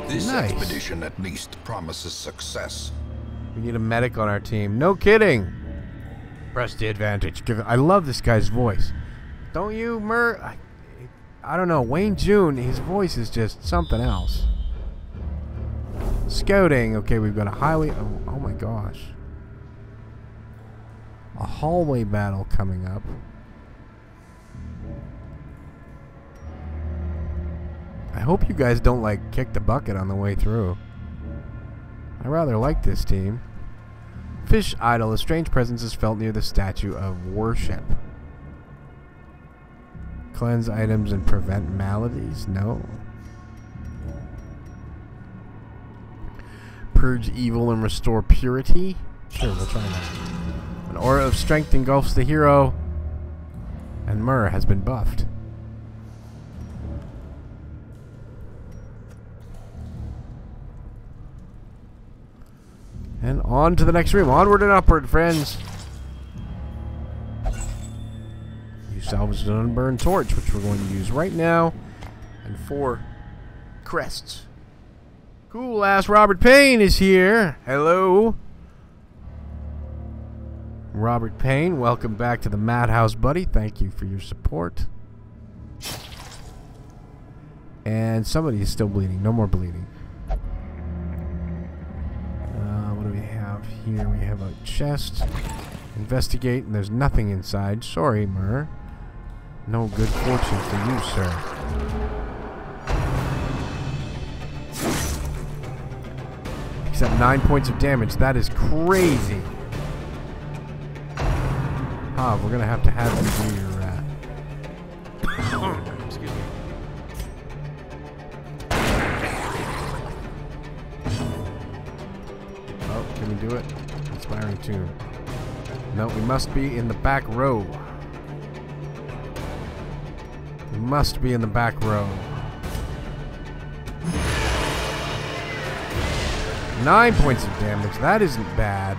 This Nice. expedition at least promises success. We need a medic on our team. No kidding. Press the advantage. I love this guy's voice. Don't you, Murr? I don't know. Wayne June, his voice is just something else. Scouting. Okay, we've got a highway. Oh my gosh. A hallway battle coming up. I hope you guys don't like kick the bucket on the way through. I rather like this team. Fish idol. A strange presence is felt near the statue of worship. Cleanse items and prevent maladies? No. Purge evil and restore purity? Sure, we'll try that. An aura of strength engulfs the hero, and Myrrh has been buffed. And on to the next room. Onward and upward, friends. You salvaged an unburned torch, which we're going to use right now. And 4 crests. Cool ass Robert Payne is here. Hello. Robert Payne, welcome back to the Madhouse, buddy. Thank you for your support. And somebody is still bleeding. No more bleeding. What do we have here? We have a chest. Investigate, and there's nothing inside. Sorry, Myrrh. No good fortune for you, sir. Except 9 points of damage. That is crazy. We're gonna have to have you do your excuse me. Oh, can we do it? Inspiring tune. No, we must be in the back row. We must be in the back row. 9 points of damage. That isn't bad.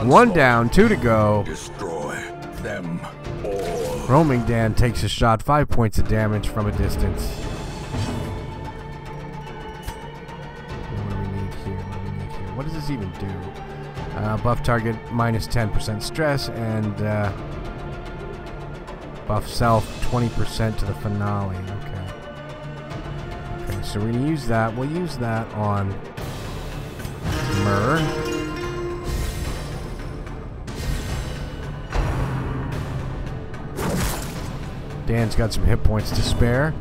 One down, 2 to go. Destroy them all. Roaming Dan takes a shot, 5 points of damage from a distance. What do we need here? What does this even do? Buff target minus 10% stress and buff self 20% to the finale. Okay. Okay, so we're gonna use that. We'll use that on Myrrh. Dan's got some hit points to spare.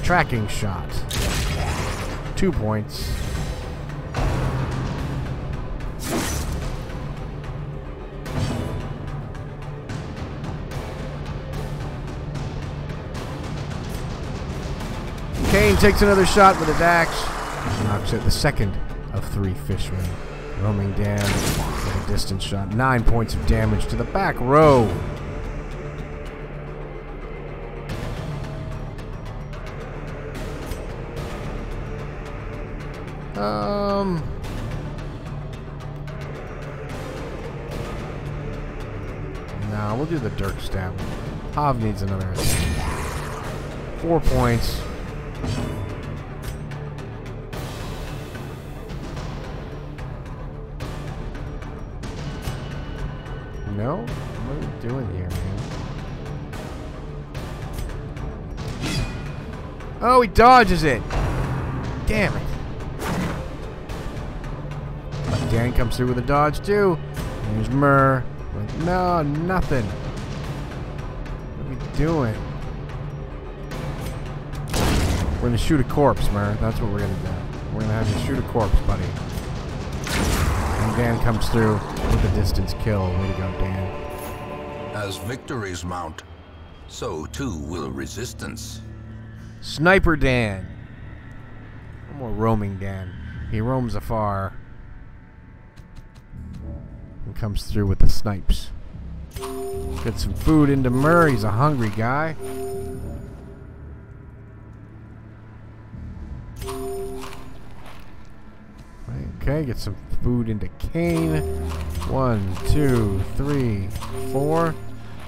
Tracking shot. 2 points. Kane takes another shot with a dax. Knocks out the second of 3 fishmen. Roaming Dan with a distance shot. 9 points of damage to the back row. No, we'll do the Dirk stab. Hav needs another 4 points. No? What are we doing here, man? Oh, he dodges it! Damn it. But Dan comes through with a dodge, too. There's Myrrh. No, nothing. What are we doing? We're going to shoot a corpse, Myrrh. That's what we're going to do. We're going to have you shoot a corpse, buddy. And Dan comes through with a distance kill. Way to go, Dan. As victories mount, so too will resistance. Sniper Dan. No more roaming Dan. He roams afar and comes through with the snipes. Get some food into Myrrh. He's a hungry guy. Okay, get some food into Kane. 1, 2, 3, 4.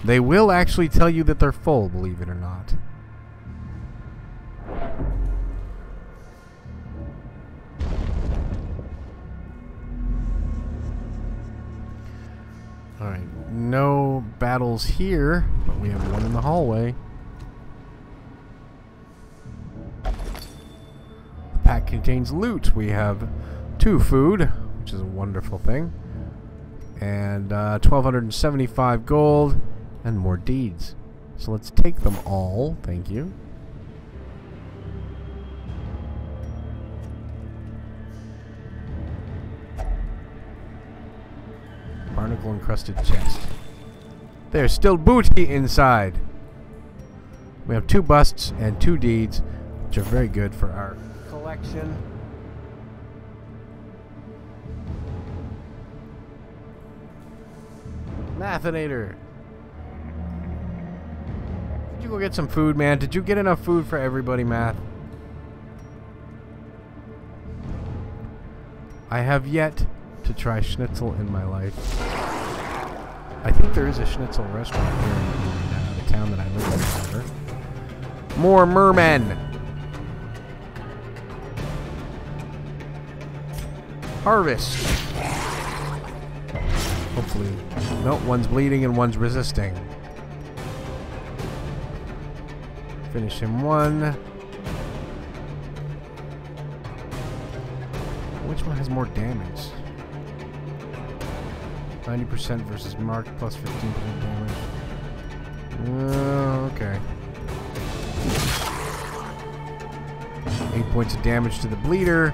They will actually tell you that they're full, believe it or not. Alright, no battles here, but we have one in the hallway. The pack contains loot. We have 2 food, which is a wonderful thing, and 1,275 gold, and more deeds. So let's take them all. Thank you. tentacle encrusted chest. There's still booty inside. We have 2 busts and 2 deeds, which are very good for our collection. Mathinator. Did you go get some food, man? Did you get enough food for everybody, Math? I have yet to try schnitzel in my life. I think there is a schnitzel restaurant here in the town that I live in. However. More mermen. Harvest. Hopefully. No, one's bleeding and one's resisting. Finish him 1. Which one has more damage? 90% versus Mark plus 15% damage. Okay. 8 points of damage to the bleeder.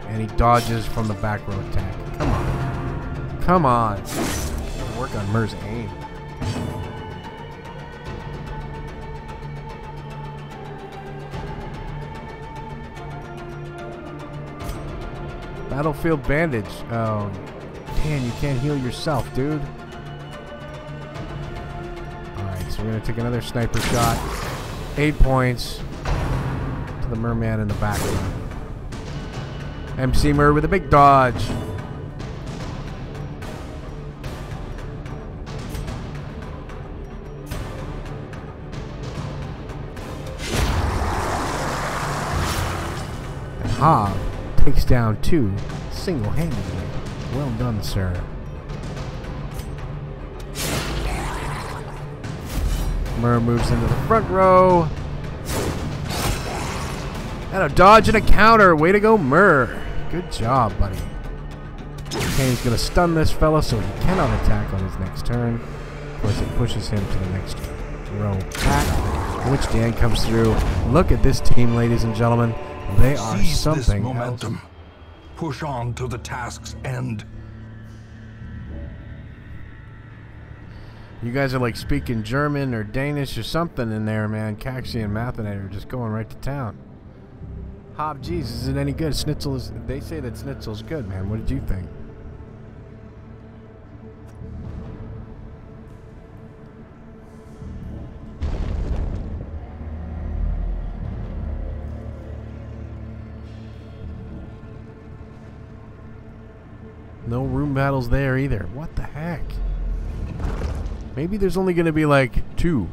And he dodges from the back row attack. Come on. Come on. Work on Mur's aim. Battlefield bandage. Oh, man, you can't heal yourself, dude. Alright, so we're going to take another sniper shot. 8 points to the merman in the back row. MC Mur with a big dodge. And Hob takes down 2 single-handedly. Well done, sir. Mur moves into the front row. And a dodge and a counter. Way to go, Mur. Good job, buddy. Kane's going to stun this fella so he cannot attack on his next turn. Of course, it pushes him to the next row attack, in which Dan comes through. Look at this team, ladies and gentlemen. They are Seize something this momentum. else. Push on to the task's end. You guys are like speaking German or Danish or something in there, man. Caxi and Mathinator are just going right to town. Hob, geez, is it any good? Schnitzel is... They say that Schnitzel's good, man. What did you think? No room battles there either. What the heck? Maybe there's only going to be like 2.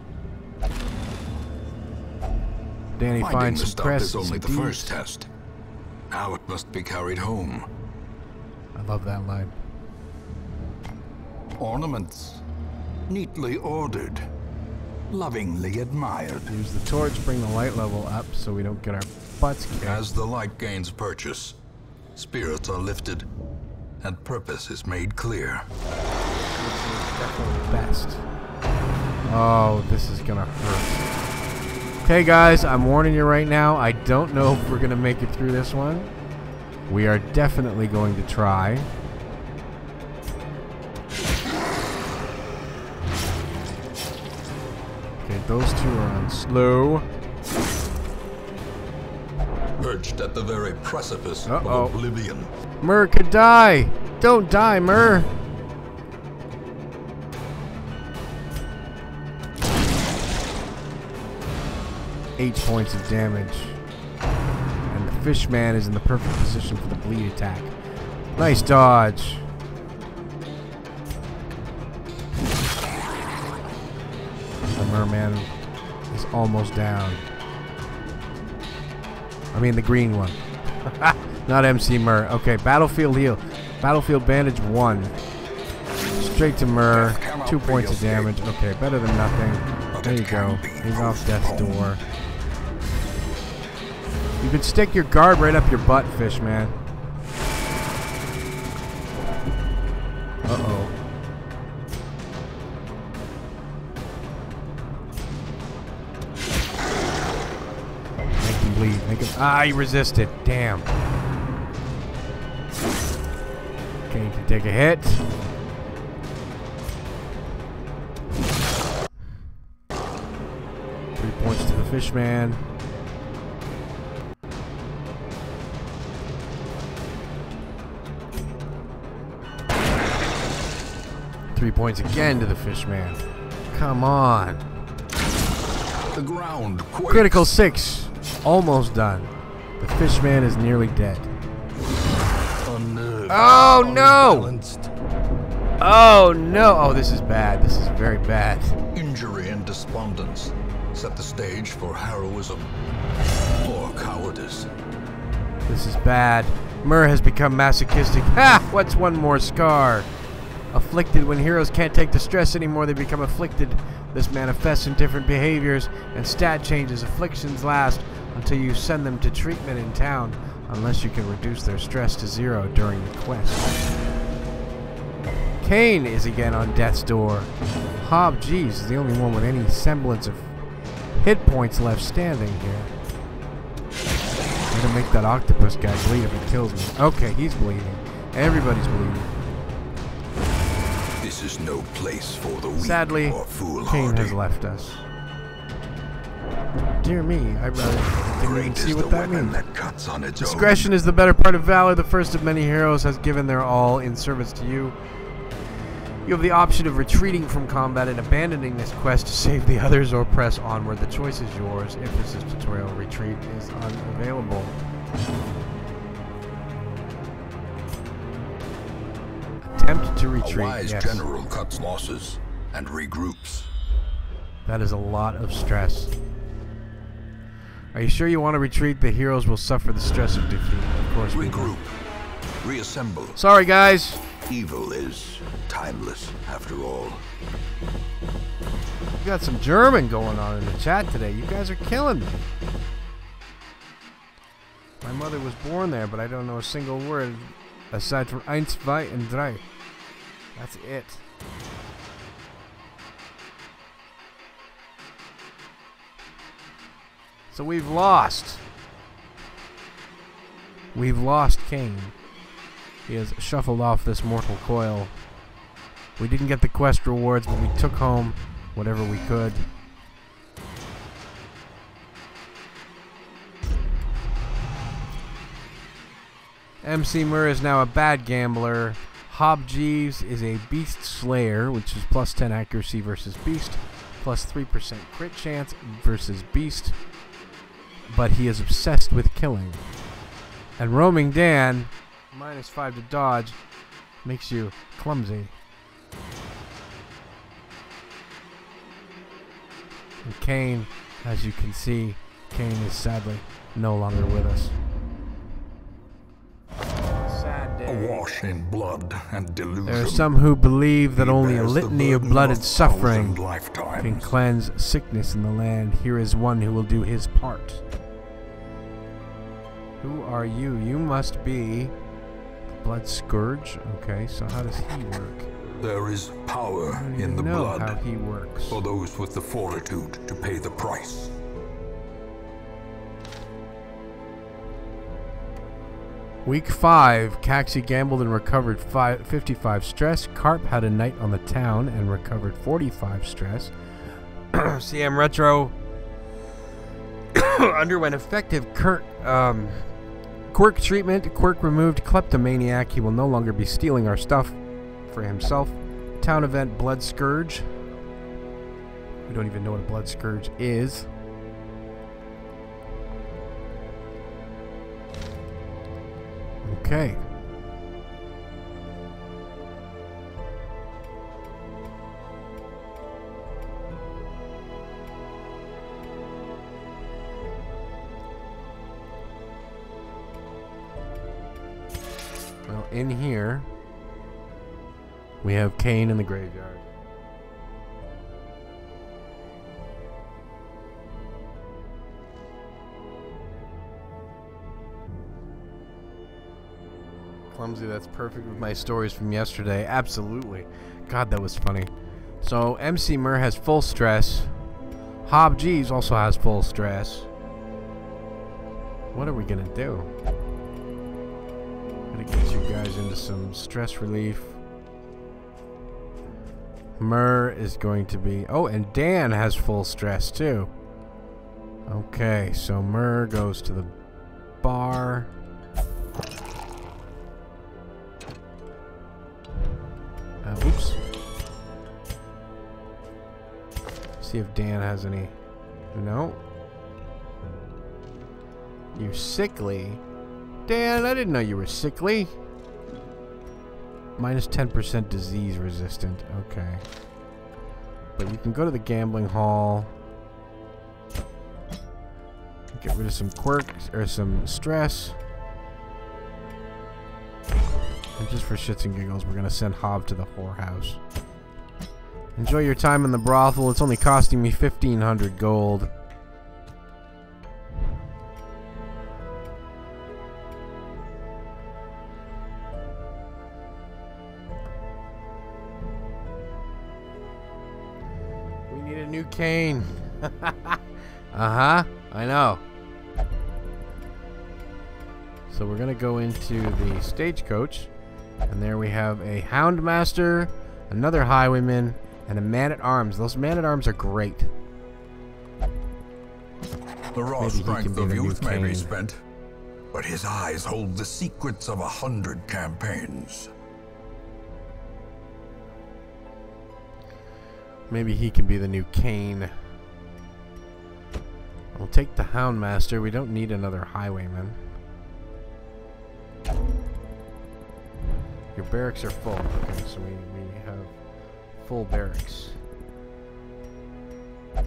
Danny Finding finds the some stuff crests is only and the some first deeds. test. Now it must be carried home. I love that line. Ornaments, neatly ordered, lovingly admired. Use the torch, bring the light level up so we don't get our butts kicked. As the light gains purchase, spirits are lifted, and purpose is made clear. Best. Oh, this is gonna hurt. Okay, guys, I'm warning you right now. I don't know if we're gonna make it through this one. We are definitely going to try. Okay, those 2 are on slow. Perched at the very precipice Uh-oh. of oblivion. Mur could die. Don't die, Mur. Eight points of damage. And the Fishman is in the perfect position for the bleed attack. Nice dodge. The merman is almost down. I mean the green one. Not MC Mur. Okay, battlefield heal. Battlefield bandage 1. Straight to Mur. 2 points of damage. Okay, better than nothing. There you go. He's off death's door. You could stick your guard right up your butt, Fishman. Uh-oh. Make him bleed. Make him... Ah, he resisted. Damn. Kane can take a hit. Points to the Fishman. Three points again to the Fishman. Come on. The ground quakes. Critical 6. Almost done. The Fishman is nearly dead. Unnerved, Oh no! unbalanced. Oh no! Oh, this is bad. This is very bad. Injury and despondence set the stage for heroism or cowardice. This is bad. Myrrh has become masochistic. Ha! What's one more scar? Afflicted. When heroes can't take the stress anymore, they become afflicted. This manifests in different behaviors and stat changes. Afflictions last until you send them to treatment in town, unless you can reduce their stress to 0 during the quest. Kane is again on death's door. Hob Jeeves is the only one with any semblance of hit points left standing here. I'm gonna make that octopus guy bleed if it kills me. Okay, he's bleeding. Everybody's bleeding. This is no place for the weak Sadly, or Kane foolhardy. has left us. Dear me, I didn't even Great see is what the that weapon means. that cuts on its own. Discretion is the better part of valor. The first of many heroes has given their all in service to you. You have the option of retreating from combat and abandoning this quest to save the others, or press onward. The choice is yours. Emphasis tutorial retreat is unavailable. Attempt to retreat. A wise Yes. general cuts losses and regroups. That is a lot of stress. Are you sure you want to retreat? The heroes will suffer the stress of defeat. Of course we do. Regroup. Reassemble. Sorry, guys. Evil is timeless, after all. We got some German going on in the chat today. You guys are killing me. My mother was born there, but I don't know a single word aside from eins, zwei, and drei. That's it. So we've lost. We've lost Kane. He has shuffled off this mortal coil. We didn't get the quest rewards, but we took home whatever we could. MC Murr is now a bad gambler. Hob Jeeves is a beast slayer, which is plus 10 accuracy versus beast, plus 3% crit chance versus beast, but he is obsessed with killing. And Roaming Dan, minus 5 to dodge, makes you clumsy. And Kane, as you can see, Kane is sadly no longer with us. Sad day. Awash in blood and delusion. There are some who believe that He only a bears the litany of burden blood and of suffering 1,000 lifetimes. can cleanse sickness in the land. Here is one who will do his part. Who are you? You must be the Blood Scourge. Okay, so how does he work? There is power I don't in the even know blood how he works. for those with the fortitude to pay the price. Week 5, Caxi gambled and recovered 55 stress. Carp had a night on the town and recovered 45 stress. CM Retro underwent effective quirk treatment. Quirk removed kleptomaniac. He will no longer be stealing our stuff for himself. Town event Blood Scourge. We don't even know what a Blood Scourge is. Okay. Well, in here, we have Kane in the graveyard. Clumsy, that's perfect with my stories from yesterday. Absolutely. God, that was funny. So, MC Murr has full stress. Hob Jeeves also has full stress. What are we gonna do? Gotta Gotta get you guys into some stress relief. Myrrh is going to be... Oh, and Dan has full stress too. Okay, so Myrrh goes to the bar. Oops. See if Dan has any... No. You're sickly. Dan, I didn't know you were sickly. Minus 10% disease resistant. Okay. But you can go to the gambling hall. Get rid of some quirks, or some stress. And just for shits and giggles, we're going to send Hob to the whorehouse. Enjoy your time in the brothel. It's only costing me 1,500 gold. We need a new cane. Uh-huh. I know. So we're going to go into the stagecoach. And there we have a Houndmaster, another Highwayman, and a Man-at-Arms. Those Man-at-Arms are great. The raw strength of youth may be spent, but his eyes hold the secrets of 100 campaigns. Maybe he can be the new Kane. We'll take the Houndmaster. We don't need another Highwayman. Your barracks are full. Okay, so we have full barracks. Okay,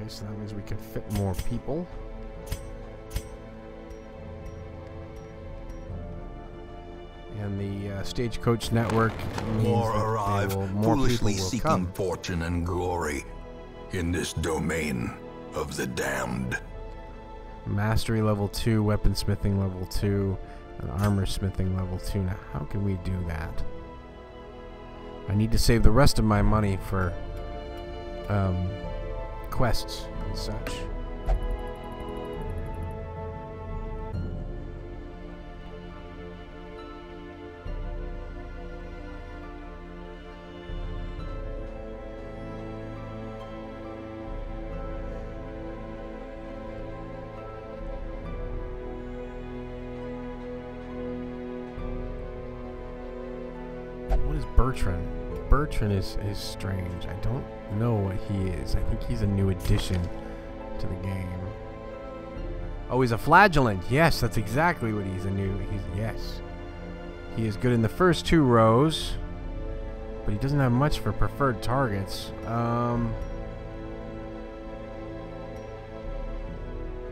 so that means we can fit more people. And the stagecoach network means More that arrive, more foolishly people will seeking come. fortune and glory in this domain of the damned. Mastery level 2, weaponsmithing level 2, and armor smithing level 2. Now, how can we do that? I need to save the rest of my money for quests and such. What is Bertrand? Bertrand is strange. I don't know what he is. I think he's a new addition to the game. Oh, he's a flagellant. Yes, that's exactly what he's yes. He is good in the first 2 rows, but he doesn't have much for preferred targets.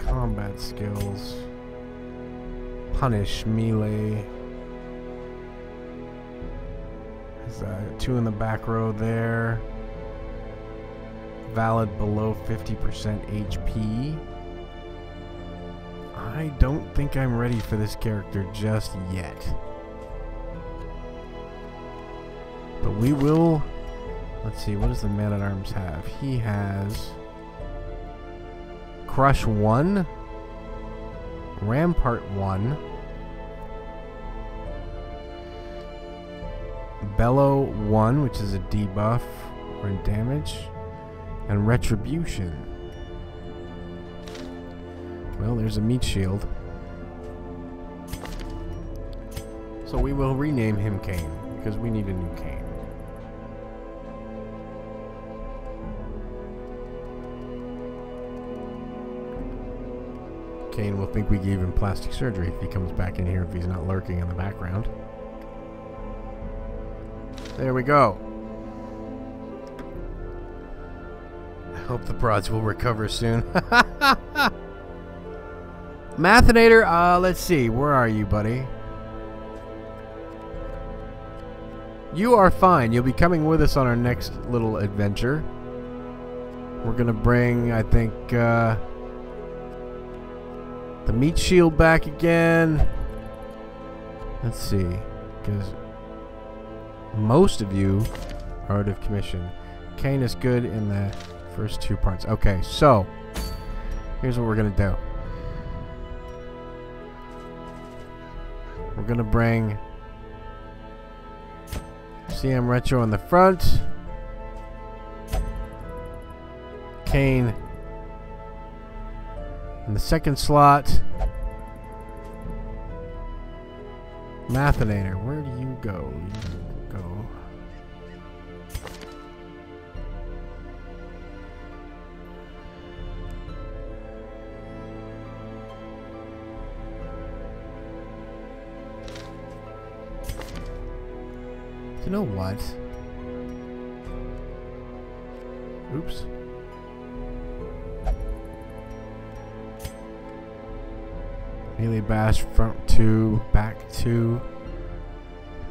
Combat skills. Punish, melee. 2 in the back row there. Valid below 50% HP. I don't think I'm ready for this character just yet. But we will... Let's see, what does the Man-at-Arms have? He has... Crush 1. Rampart 1. Bellow 1, which is a debuff or damage, and Retribution. Well, there's a meat shield. So we will rename him Kane, because we need a new Kane. Kane will think we gave him plastic surgery if he comes back in here, if he's not lurking in the background. There we go. I hope the broads will recover soon. Mathinator, let's see. Where are you, buddy? You are fine. You'll be coming with us on our next little adventure. We're going to bring, I think, the meat shield back again. Let's see. Because... most of you are out of commission. Kane is good in the first 2 parts. Okay, so Here's what we're gonna do. We're gonna bring CM Retro in the front. Kane in the second slot. Mathinator, where do you go? You go. You know what? Oops. Melee bash, front 2, back 2.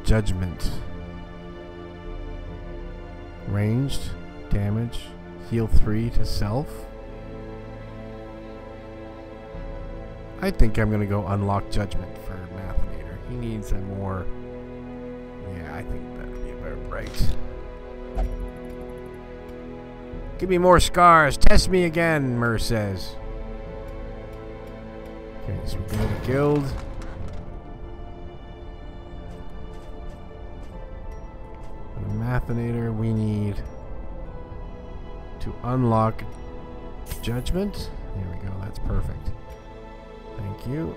Judgment. Ranged, damage, heal 3 to self. I think I'm gonna go unlock Judgment for Mathinator. He needs a more... Yeah, I think that'd be about right. Give me more scars. Test me again, Mur says. Okay, so we go to guild. And a Mathinator, we need to unlock Judgment. There we go, that's perfect. Thank you.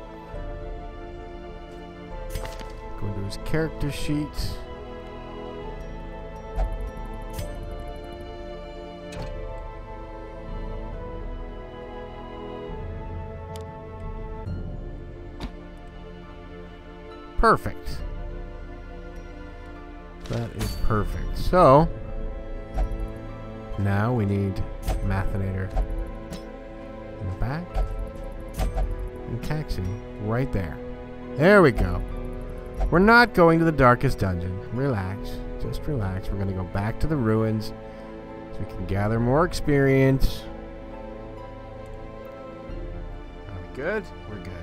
Go into his character sheet. Perfect. That is perfect. So, now we need Mathinator in the back. And Caxi right there. There we go. We're not going to the darkest dungeon. Relax. Just relax. We're going to go back to the ruins so we can gather more experience. Are we good? We're good.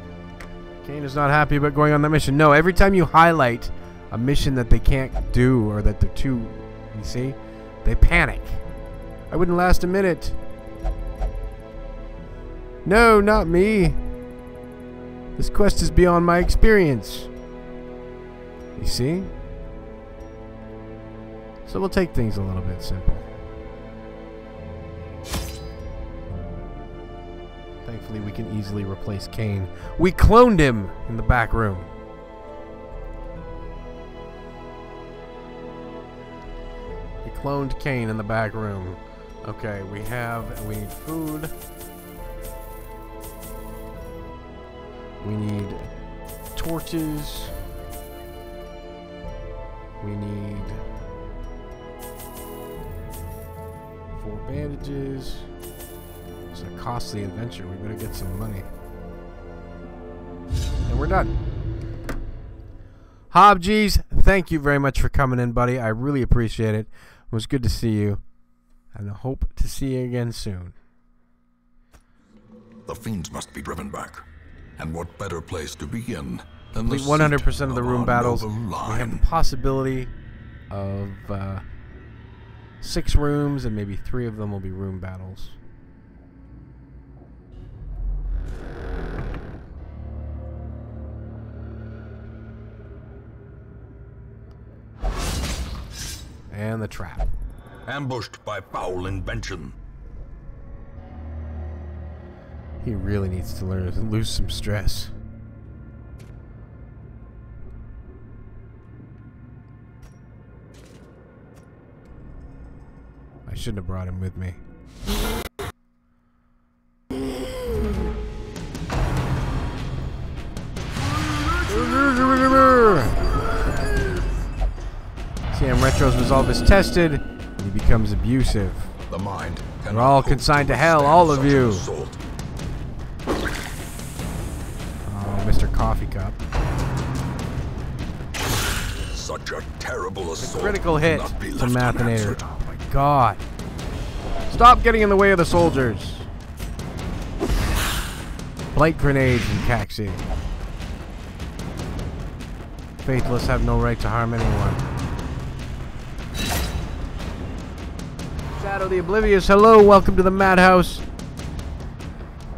Kane is not happy about going on that mission. No, every time you highlight a mission that they can't do or that they're too, you see, they panic. I wouldn't last a minute. No, not me. This quest is beyond my experience. You see? So we'll take things a little bit simple. Thankfully, we can easily replace Kane. We cloned him in the back room. We cloned Kane in the back room. Okay, we need food. We need torches. We need 4 bandages. It's a costly adventure. We better get some money. And we're done. Hobjies, thank you very much for coming in, buddy. I really appreciate it. It was good to see you. And I hope to see you again soon. The fiends must be driven back. And what better place to begin than the 100% of the room our battles. noble We line. have the possibility of 6 rooms, and maybe 3 of them will be room battles. And the trap. Ambushed by foul invention. He really needs to learn to lose some stress. I shouldn't have brought him with me. CM Retro's resolve is tested, and he becomes abusive. The mind You're all consigned to hell, all of you. Oh, Mr. Coffee Cup. Such a terrible assault. Critical hit cannot be to left Mathinator. unanswered. Oh my god. Stop getting in the way of the soldiers. Blight grenade from Caxi. Faithless have no right to harm anyone. Shadow the Oblivious, hello, welcome to the Madhouse.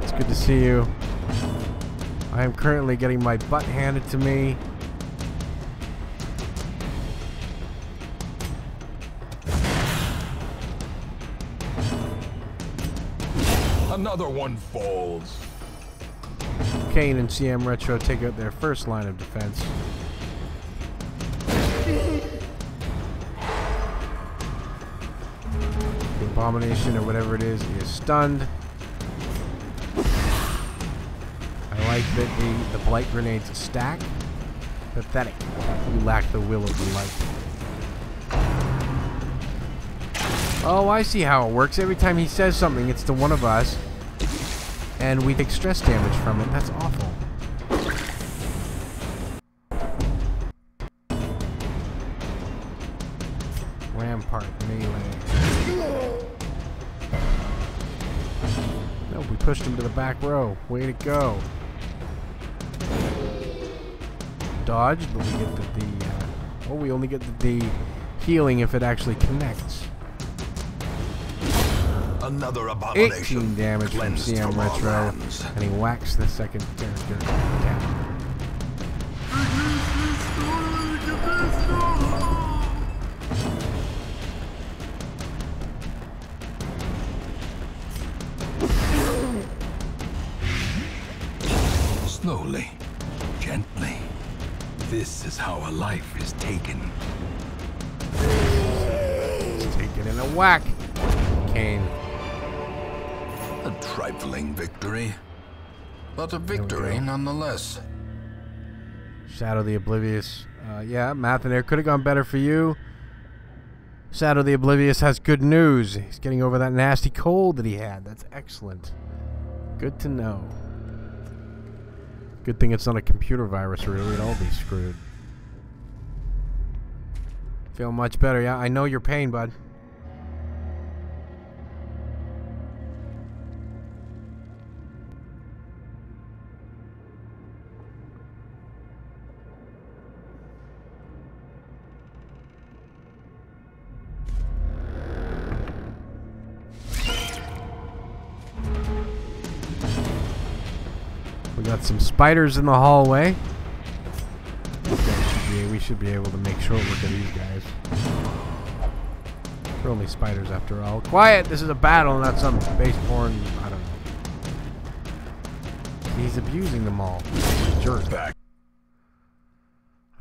It's good to see you. I am currently getting my butt handed to me. Another one falls. Kane and CM Retro take out their first line of defense. The Abomination, or whatever it is stunned. I like that the blight grenades stack. Pathetic. You lack the will of the light. Oh, I see how it works. Every time he says something, it's to one of us, and we take stress damage from it. That's awful. Rampart melee. No, we pushed him to the back row. Way to go. Dodged, but we get the we only get the healing if it actually connects. Another abomination. 18 damage from CM Retro, and he whacks the second character down. Slowly, gently. This is how a life is taken. Let's take it in a whack. Kane. A trifling victory, but a victory nonetheless. Shadow the Oblivious. Yeah, Mathanair could have gone better for you. Shadow the Oblivious has good news. He's getting over that nasty cold that he had. That's excellent. Good to know. Good thing it's not a computer virus, or we'd all be screwed. Feel much better, yeah? I know your pain, bud. We got some spiders in the hallway. We should be able to make short work of these guys. They're only spiders after all. Quiet! This is a battle, not some base porn. I don't know. He's abusing them all. Jerk.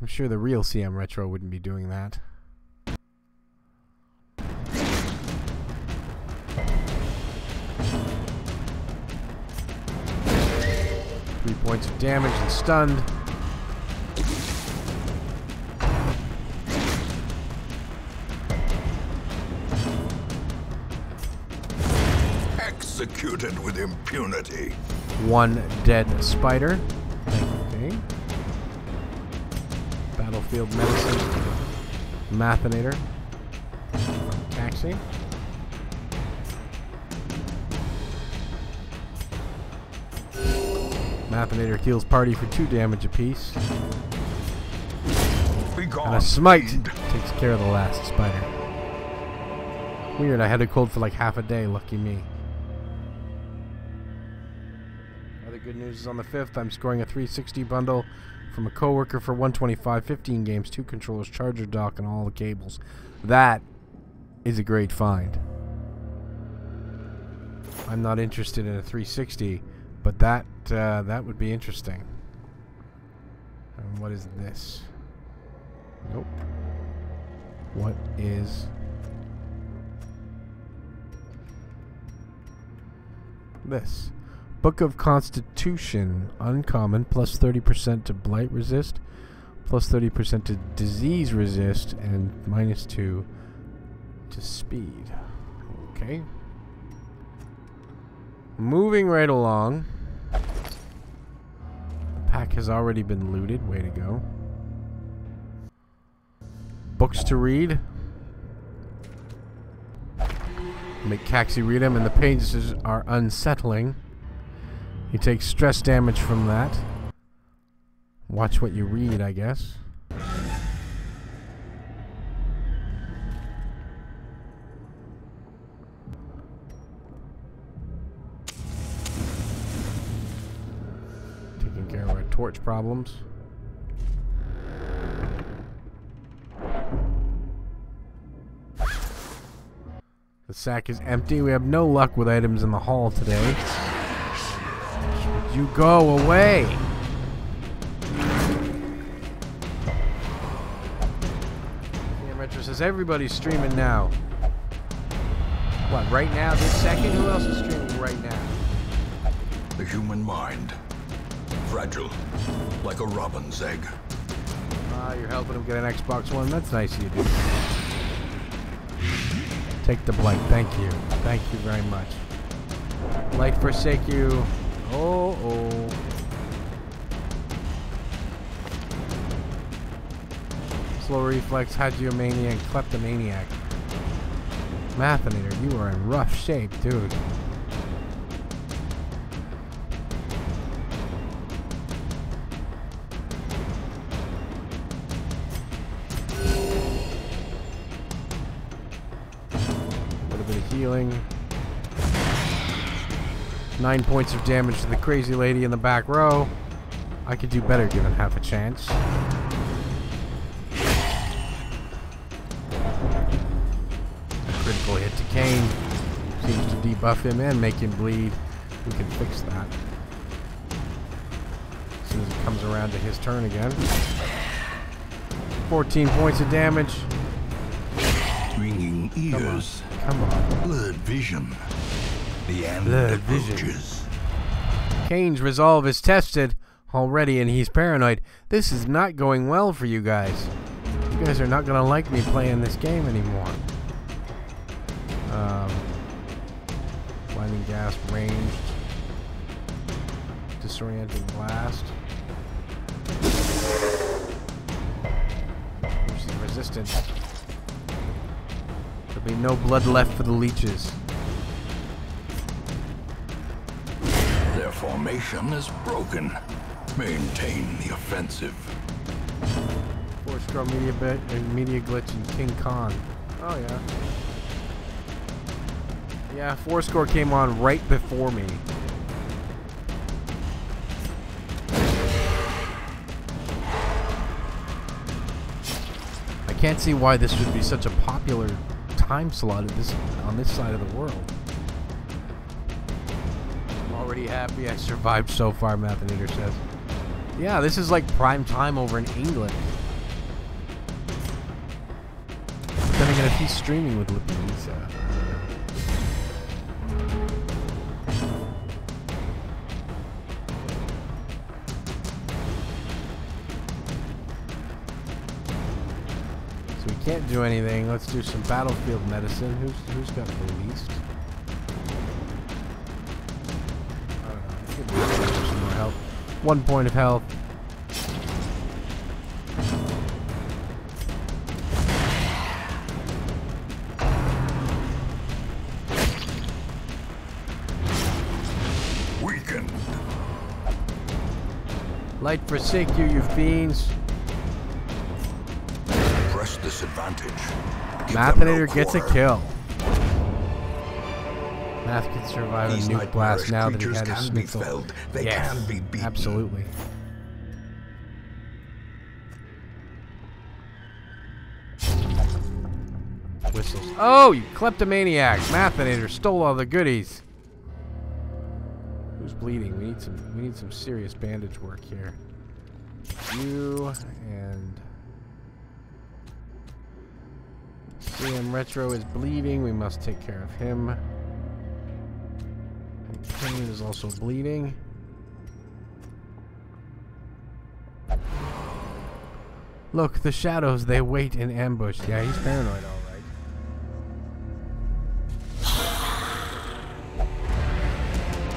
I'm sure the real CM Retro wouldn't be doing that. 3 points of damage and stunned. Executed with impunity. 1 dead spider. Okay. Battlefield medicine. Mathanator. Taxi. Mathanator heals party for 2 damage apiece. And a smite takes care of the last spider. Weird, I had a cold for like half a day, lucky me. Other good news is on the 5th, I'm scoring a 360 bundle from a coworker for 125, 15 games, 2 controllers, charger dock, and all the cables. That is a great find. I'm not interested in a 360, but that would be interesting. And what is this? Nope. What is this? Book of Constitution, uncommon, plus 30% to blight resist, plus 30% to disease resist, and minus 2 to speed. Okay. Moving right along. The pack has already been looted. Way to go. Books to read. Make Caxi read them, and the pages are unsettling. He takes stress damage from that. Watch what you read, I guess. torch problems. The sack is empty. We have no luck with items in the hall today. Should you go away? Damn, Retro says everybody's streaming now. What, right now, this second? Who else is streaming right now? The human mind. Fragile, like a robin's egg. Ah, you're helping him get an Xbox One. That's nice of you, dude. Take the blank. Thank you. Thank you very much. Light forsake you. Oh, oh. Slow reflex, hagiomaniac, kleptomaniac. Mathinator, you are in rough shape, dude. Healing. 9 points of damage to the crazy lady in the back row. I could do better given half a chance. Critical hit to Kane. Seems to debuff him and make him bleed. We can fix that. As soon as it comes around to his turn again. 14 points of damage. Ringing ears. Come on. Blurred vision. The end Blurred approaches. Kane's resolve is tested already and he's paranoid. This is not going well for you guys. You guys are not going to like me playing this game anymore. Blinding gas, ranged. Disorienting blast. She's resistant. There'll be no blood left for the leeches. Their formation is broken. Maintain the offensive. Four-score media glitch and King Kong. Oh yeah. Yeah, four-score came on right before me. I can't see why this would be such a popular time slot on this side of the world. I'm already happy I survived so far, Mathinator says. Yeah, this is like prime time over in England. Then again, if he's streaming with Lisa. So we can't do anything. Let's do some battlefield medicine. Who's got released? I don't know. Some more health. 1 point of health. Weakened. Light forsake you, you fiends. Press this advantage. Mathinator gets a kill. Math can survive a These nuke blast now that he creatures had his can be Snickle. felled. They Yes, can be beaten. absolutely. Whistles. Oh, you kleptomaniac! Mathinator stole all the goodies. Who's bleeding? We need some serious bandage work here. You and CM Retro is bleeding. We must take care of him. And Kane is also bleeding. Look, the shadows, they wait in ambush. Yeah, he's paranoid, all right.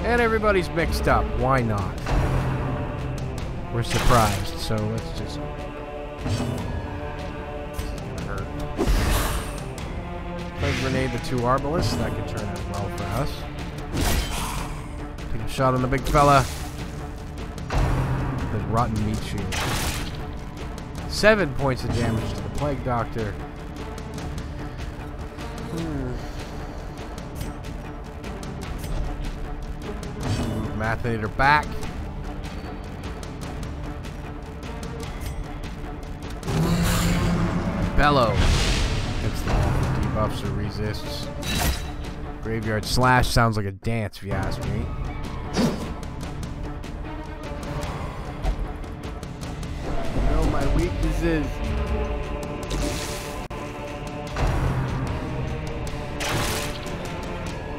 And everybody's mixed up. Why not? We're surprised, so let's just... This is gonna hurt. Play grenade the two arbalists. That could turn out well for us. Take a shot on the big fella. The rotten meat shield. 7 points of damage to the plague doctor. Move Mathinator back. Bellow. Against the wall for debuffs or resists. Graveyard Slash sounds like a dance, if you ask me. You know my weaknesses.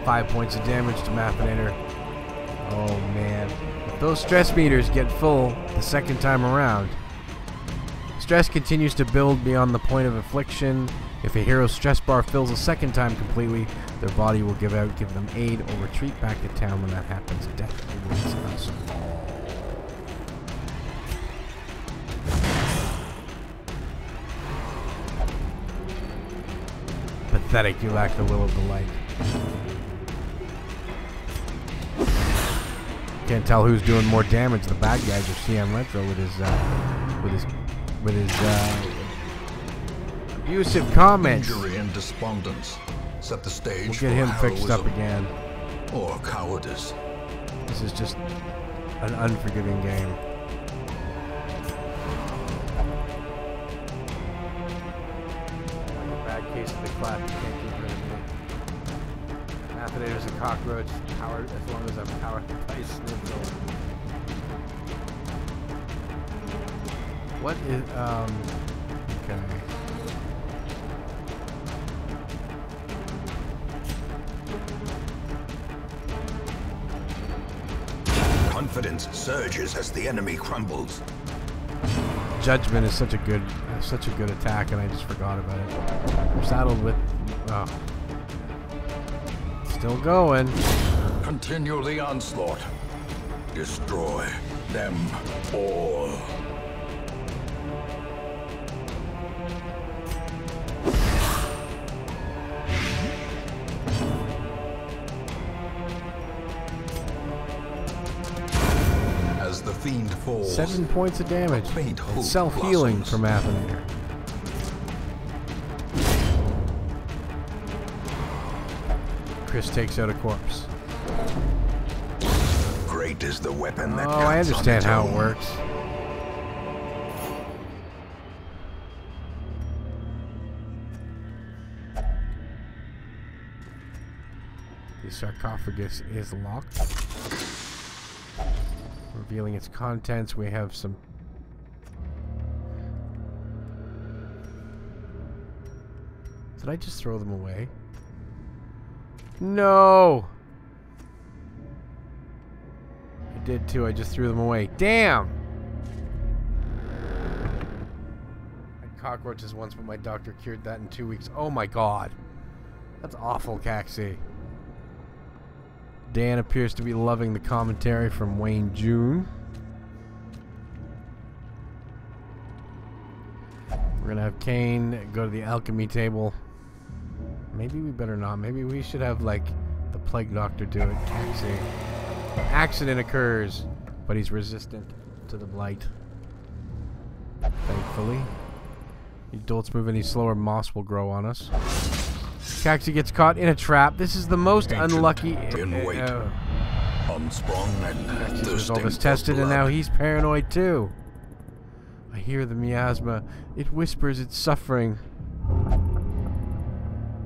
Five points of damage to Machinator. Oh man. If those stress meters get full the second time around, stress continues to build beyond the point of affliction. If a hero's stress bar fills a second time completely, their body will give them aid, or retreat back to town. When that happens, death awaits us all. Pathetic, you lack the will of the light. Can't tell who's doing more damage, the bad guys or CM Retro with his abusive comments. Injury and despondence set the stage. We'll get him fixed up heroism again. or cowardice. This is just an unforgiving game. Like a bad case of the clap, you can't keep rid of me. Machinator's a cockroach. Power, as long as I'm powered by Snitzel. What is okay. Confidence surges as the enemy crumbles. Judgment is such a good attack, and I just forgot about it. I'm saddled with still going. Continue the onslaught. Destroy them all. As the fiend falls, 7 points of damage. faint hope It's self-healing blossoms. from Machinator. Chris takes out a corpse. Great is the weapon that Oh, I cuts on understand its how own. it works. The sarcophagus is locked. Revealing its contents, we have some... Did I just throw them away? No! I did too, I just threw them away. Damn! I had cockroaches once, but my doctor cured that in 2 weeks. Oh my god. That's awful, Caxi. Dan appears to be loving the commentary from Wayne June. We're gonna have Kane go to the alchemy table. Maybe we better not. Maybe we should have, like, the plague doctor do it. Caxi. Accident occurs, but he's resistant to the blight. Thankfully. If dolts move any slower, moss will grow on us. Caxi gets caught in a trap. This is the most Ancient unlucky. in wait. Unsprung and Caxi's thirsting resolve is for tested, and blood. now he's paranoid too. I hear the miasma. It whispers its suffering.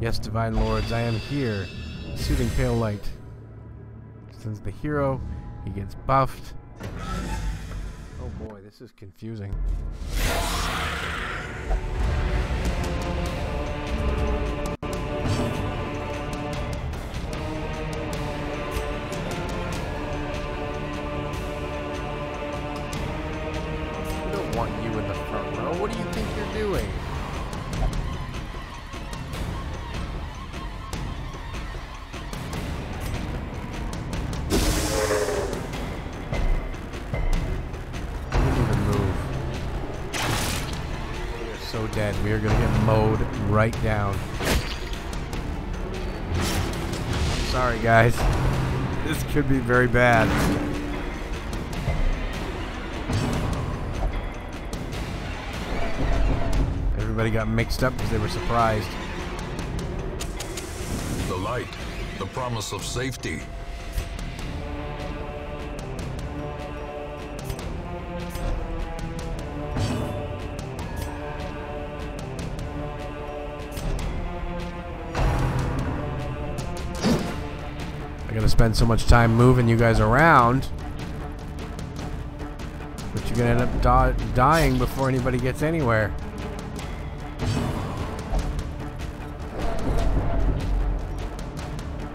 Yes, divine lords, I am here. Soothing pale light. Sends the hero. He gets buffed. Oh boy, this is confusing. I don't want you in the front row. What do you think you're doing? So dead. We are going to get mowed right down. Sorry, guys. This could be very bad. Everybody got mixed up because they were surprised. The light, the promise of safety. I'm gonna spend so much time moving you guys around, but you're gonna end up dying before anybody gets anywhere.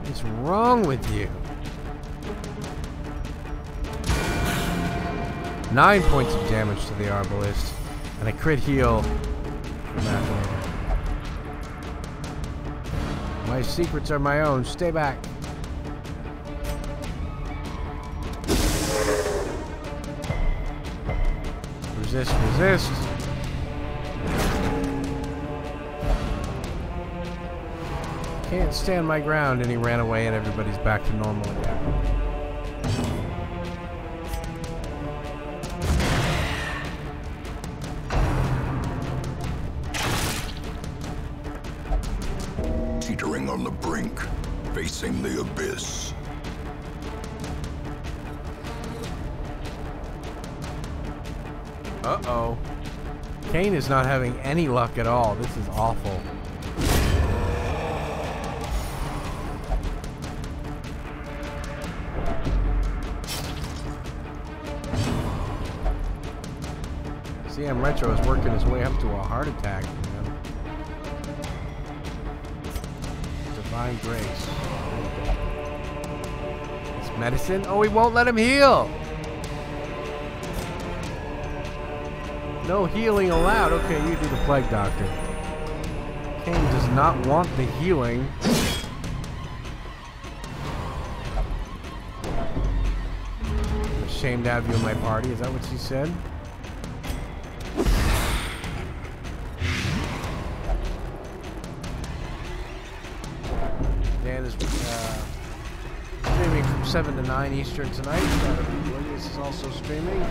What's wrong with you? 9 points of damage to the Arbalist, and a crit heal from that. My secrets are my own. Stay back. Resist, resist. Can't stand my ground, and he ran away, and everybody's back to normal again. Teetering on the brink, facing the abyss. Uh-oh. Kane is not having any luck at all. This is awful. CM Retro is working his way up to a heart attack, man. Divine grace. It's medicine? Oh, he won't let him heal! No healing allowed. Okay, you do the plague doctor. Kane does not want the healing. I'm ashamed to have you in my party. Is that what she said? Dan is streaming from 7 to 9 Eastern tonight. Williams is also streaming.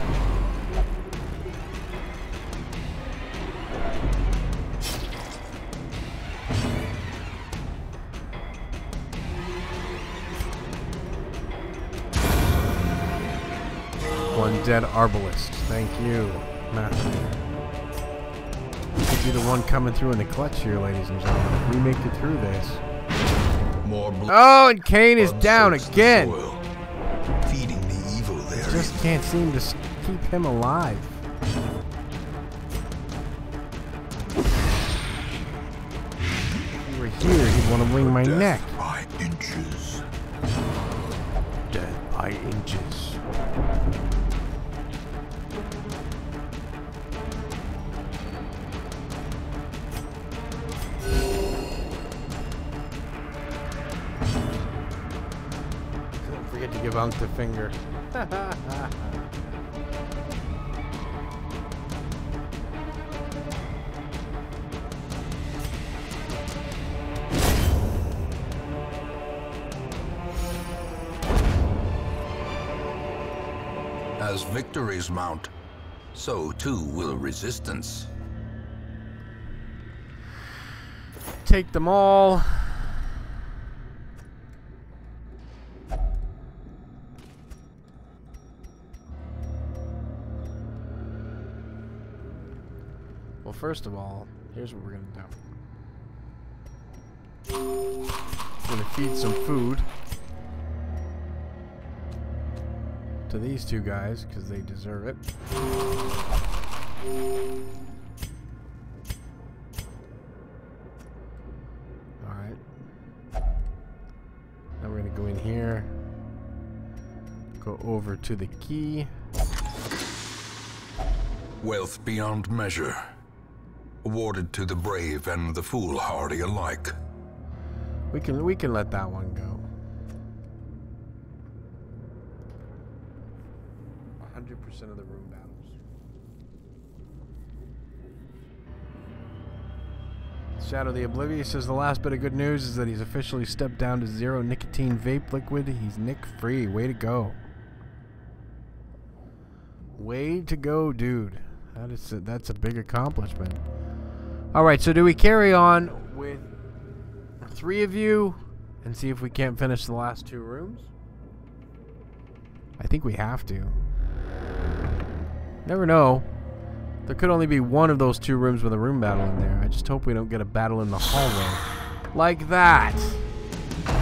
One dead Arbalist. Thank you, Matt. Could be the one coming through in the clutch here, ladies and gentlemen. If we make it through this. More blood. Oh, and Kane is down again. Soil, feeding the evil there. Just can't seem to keep him alive. If he were here, he'd want to wring my neck. By inches. Death by inches. Don't forget to give Unc the finger. As victories mount, so too will resistance. Take them all. Well, first of all, here's what we're gonna do. We're gonna feed some food to these two guys because they deserve it. Alright. Now we're gonna go in here, go over to the key. Wealth beyond measure, awarded to the brave and the foolhardy alike. We can let that one go. 100% of the room battles. Shadow the Oblivious says the last bit of good news is that he's officially stepped down to 0 nicotine vape liquid. He's nick free. Way to go. Way to go, dude. That's a big accomplishment. Alright, so do we carry on with 3 of you and see if we can't finish the last 2 rooms? I think we have to. Never know. There could only be one of those 2 rooms with a room battle in there. I just hope we don't get a battle in the hallway. Like that.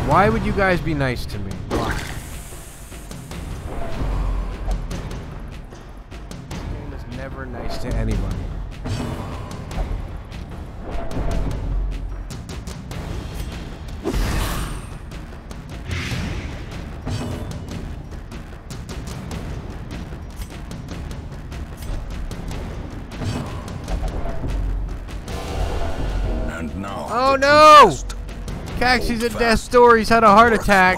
Why would you guys be nice to me? Why? to anybody. And now. Oh no! Caxie's at death's door. He's had a heart attack.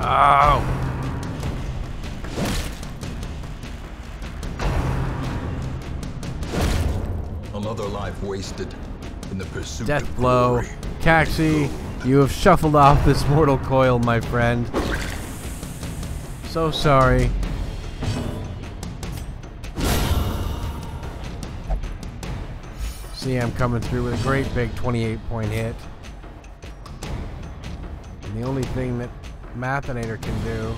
Oh. Another life wasted in the pursuit Death of blow. glory. Caxie, you have shuffled off this mortal coil, my friend. So sorry. See, I'm coming through with a great big 28-point hit. And the only thing that Mathinator can do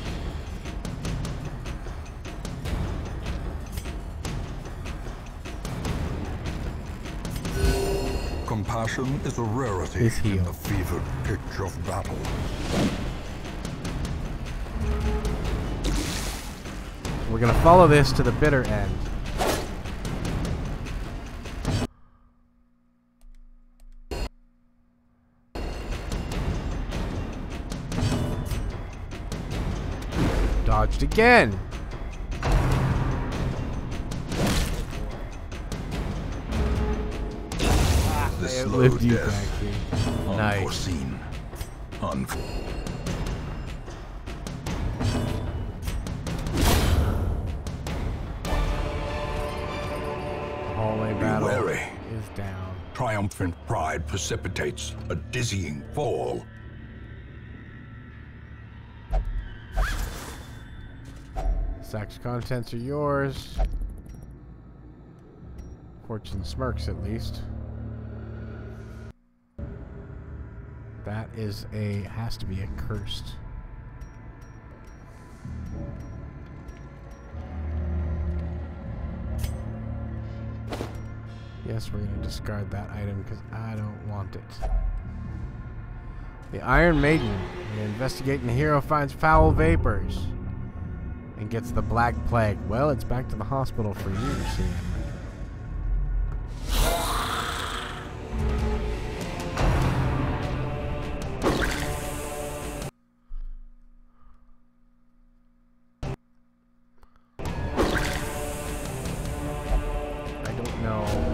Compassion is a rarity is heal. in the fevered pitch of battle. We're gonna follow this to the bitter end. Dodged again. The It slow lived you, death. Caxie. Nice. Unforeseen. Hallway battle wary. is down. Triumphant pride precipitates a dizzying fall. Sack's contents are yours. Fortune smirks, at least. That is has to be a cursed. Yes, we're going to discard that item because I don't want it. The Iron Maiden. An investigating hero finds foul vapors and gets the Black Plague. Well, it's back to the hospital for you, CM.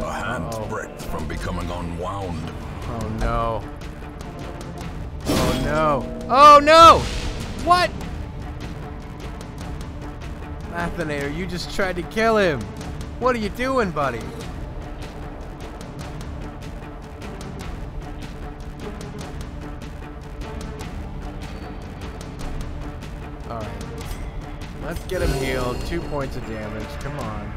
A hand's breadth from becoming unwound. Oh no. Oh no. Oh no! What? Mathinator, you just tried to kill him. What are you doing, buddy? Alright. Let's get him healed. 2 points of damage. Come on.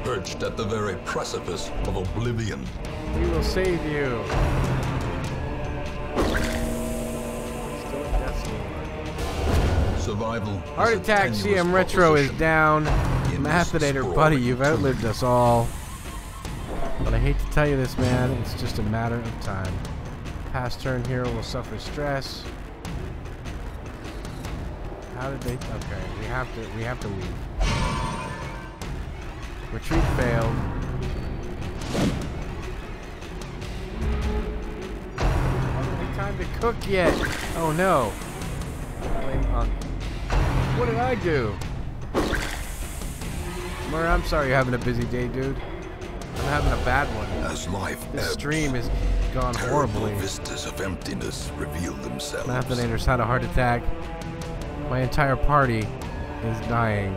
Perched at the very precipice of oblivion. We will save you. Still at death's door. Survival. Heart attack, CM Retro is down. Mathinator, buddy, you've outlived us all. But I hate to tell you this, man. It's just a matter of time. Past turn hero will suffer stress. How did they? Okay, we have to leave. Retreat failed. Hasn't had time to cook yet. Oh no. What did I do? Murray, I'm sorry you're having a busy day, dude. I'm having a bad one. As life This ebbs, stream has gone terrible horribly. vistas of emptiness reveal themselves. Mathinator's had a heart attack. My entire party is dying.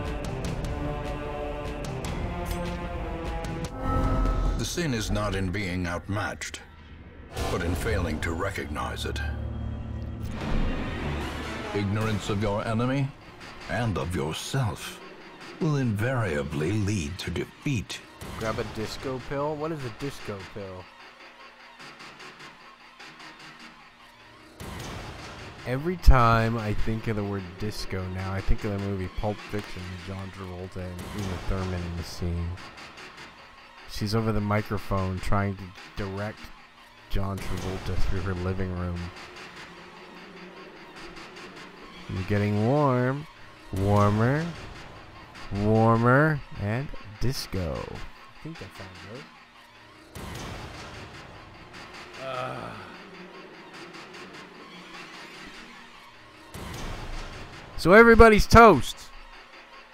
The sin is not in being outmatched, but in failing to recognize it. Ignorance of your enemy and of yourself will invariably lead to defeat. Grab a disco pill? What is a disco pill? Every time I think of the word disco now, I think of the movie Pulp Fiction with John Travolta and Uma Thurman in the scene. She's over the microphone trying to direct John Travolta through her living room. You're getting warm. Warmer. Warmer. And disco. I think that sounds good. So everybody's toast.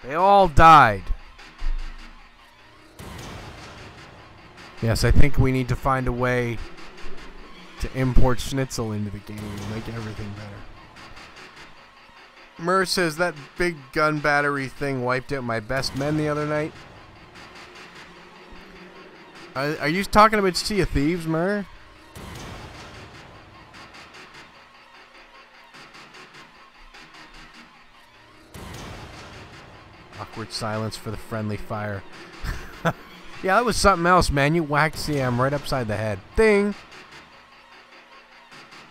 They all died. Yes, I think we need to find a way to import Schnitzel into the game and make everything better. Mur says that big gun battery thing wiped out my best men the other night. Are you talking about Sea of Thieves, Mur? Awkward silence for the friendly fire. Yeah, that was something else, man. You whacked CM right upside the head. Ding!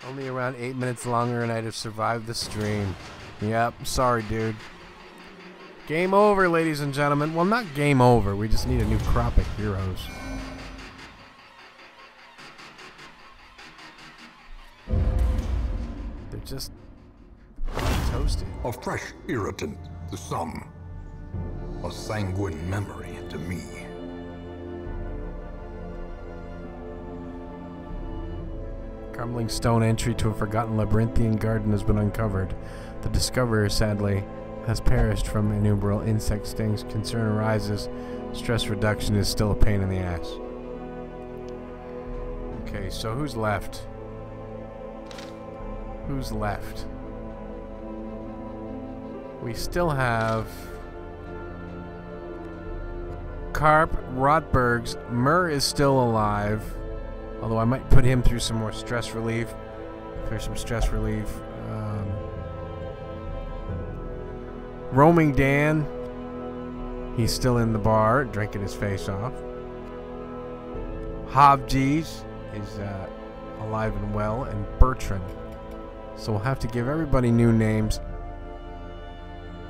Only around 8 minutes longer and I'd have survived the stream. Yep, sorry, dude. Game over, ladies and gentlemen. Well, not game over. We just need a new crop of heroes. They're just toasted. A fresh irritant to some. A sanguine memory to me. Crumbling stone entry to a forgotten labyrinthian garden has been uncovered. The discoverer, sadly, has perished from innumerable insect stings. Concern arises. Stress reduction is still a pain in the ass. Okay, so who's left? Who's left? We still have Karp, Rotbergs. Mur is still alive. Although I might put him through some more stress relief. There's some stress relief. Roaming Dan. He's still in the bar, drinking his face off. Hobgees is alive and well. And Bertrand. So we'll have to give everybody new names.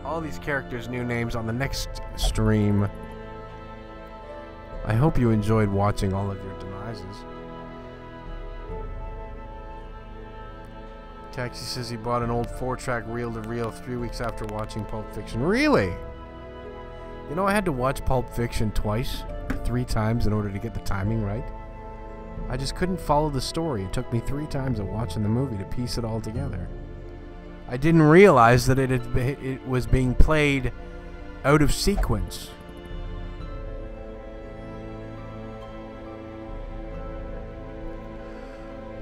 All these characters new names on the next stream. I hope you enjoyed watching all of your demises. Taxi says he bought an old 4-track reel-to-reel 3 weeks after watching Pulp Fiction. Really? You know, I had to watch Pulp Fiction twice, 3 times in order to get the timing right. I just couldn't follow the story. It took me 3 times of watching the movie to piece it all together. I didn't realize that it was being played out of sequence.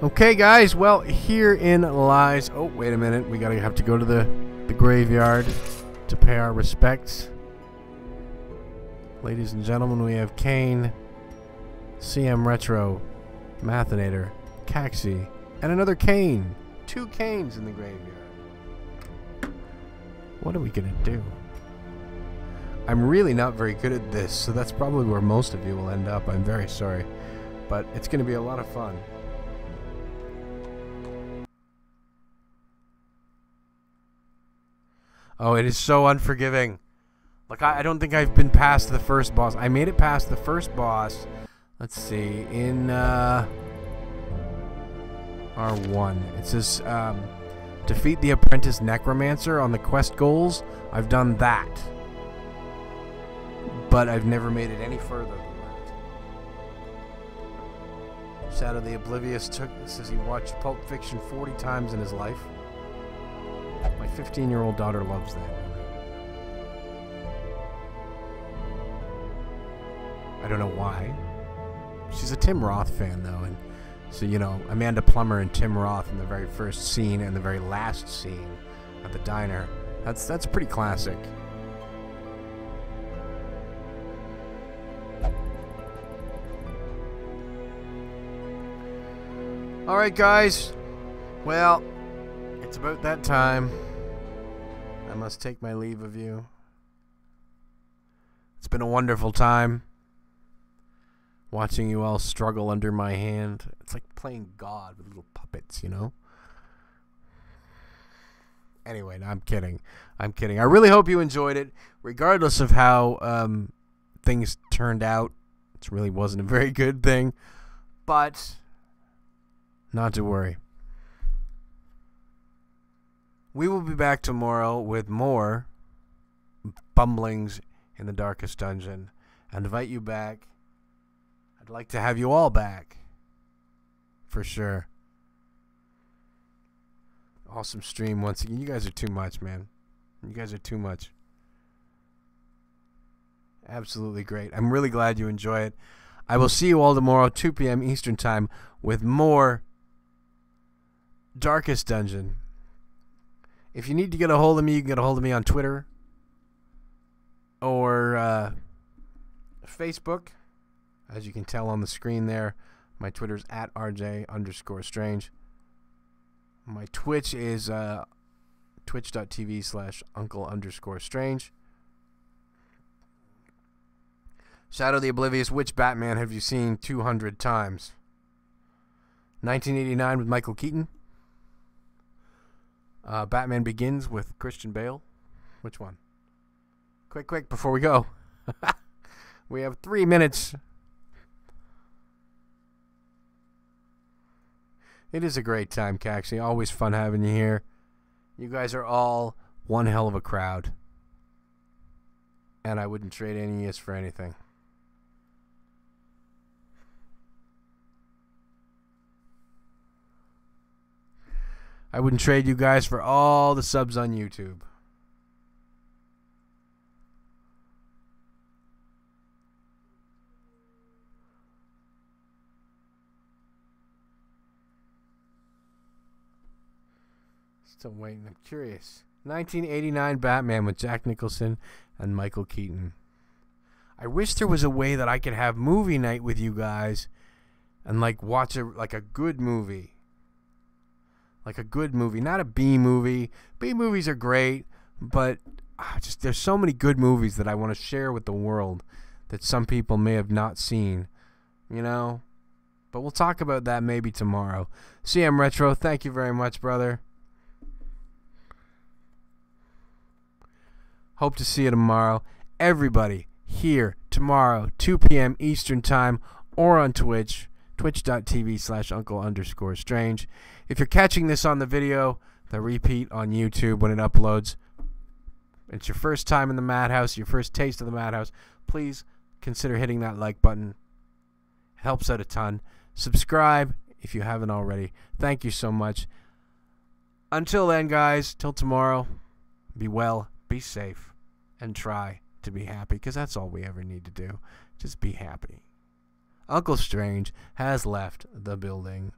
Okay, guys. Well, herein lies... Oh, wait a minute. We have to go to the graveyard to pay our respects. Ladies and gentlemen, we have Kane, CM Retro, Mathinator, Caxi, and another Kane. 2 Kanes in the graveyard. What are we gonna do? I'm really not very good at this, so that's probably where most of you will end up. I'm very sorry. But it's gonna be a lot of fun. Oh, it is so unforgiving. Like, I don't think I've been past the first boss. I made it past the first boss. Let's see. In R1. It says, defeat the apprentice necromancer on the quest goals. I've done that. But I've never made it any further than that. Shadow the Oblivious says he watched Pulp Fiction 40 times in his life. My 15-year-old daughter loves that. I don't know why. She's a Tim Roth fan, though, and so, you know, Amanda Plummer and Tim Roth in the very first scene and the very last scene at the diner. That's pretty classic. All right, guys. Well, it's about that time. I must take my leave of you. It's been a wonderful time watching you all struggle under my hand. It's like playing God with little puppets, you know? Anyway, no, I'm kidding. I'm kidding. I really hope you enjoyed it, regardless of how things turned out which really wasn't a very good thing. But not to worry. We will be back tomorrow with more bumblings in the darkest dungeon. I invite you back. I'd like to have you all back. For sure. Awesome stream once again. You guys are too much, man. You guys are too much. Absolutely great. I'm really glad you enjoy it. I will see you all tomorrow, 2 p.m. Eastern Time, with more Darkest Dungeon. If you need to get a hold of me, you can get a hold of me on Twitter or Facebook. As you can tell on the screen there, my Twitter's at RJ_strange. My Twitch is twitch.tv/uncle_strange. Shadow the Oblivious, which Batman have you seen 200 times? 1989 with Michael Keaton. Batman Begins with Christian Bale. Which one? Quick, before we go. We have 3 minutes. It is a great time, Caxie. Always fun having you here. You guys are all one hell of a crowd. And I wouldn't trade any of this for anything. I wouldn't trade you guys for all the subs on YouTube. Still waiting. I'm curious. 1989 Batman with Jack Nicholson and Michael Keaton. I wish there was a way that I could have movie night with you guys and like watch a good movie. Like a good movie, not a B movie. B movies are great, but just there's so many good movies that I want to share with the world that some people may have not seen, you know? But we'll talk about that maybe tomorrow. CM Retro, thank you very much, brother. Hope to see you tomorrow. Everybody here tomorrow, 2 p.m. Eastern Time, or on Twitch, twitch.tv/uncle_strange. If you're catching this on the video, the repeat on YouTube when it uploads, it's your first time in the Madhouse, your first taste of the Madhouse, please consider hitting that like button. It helps out a ton. Subscribe if you haven't already. Thank you so much. Until then, guys, till tomorrow, be well, be safe, and try to be happy, because that's all we ever need to do. Just be happy. Uncle Strange has left the building.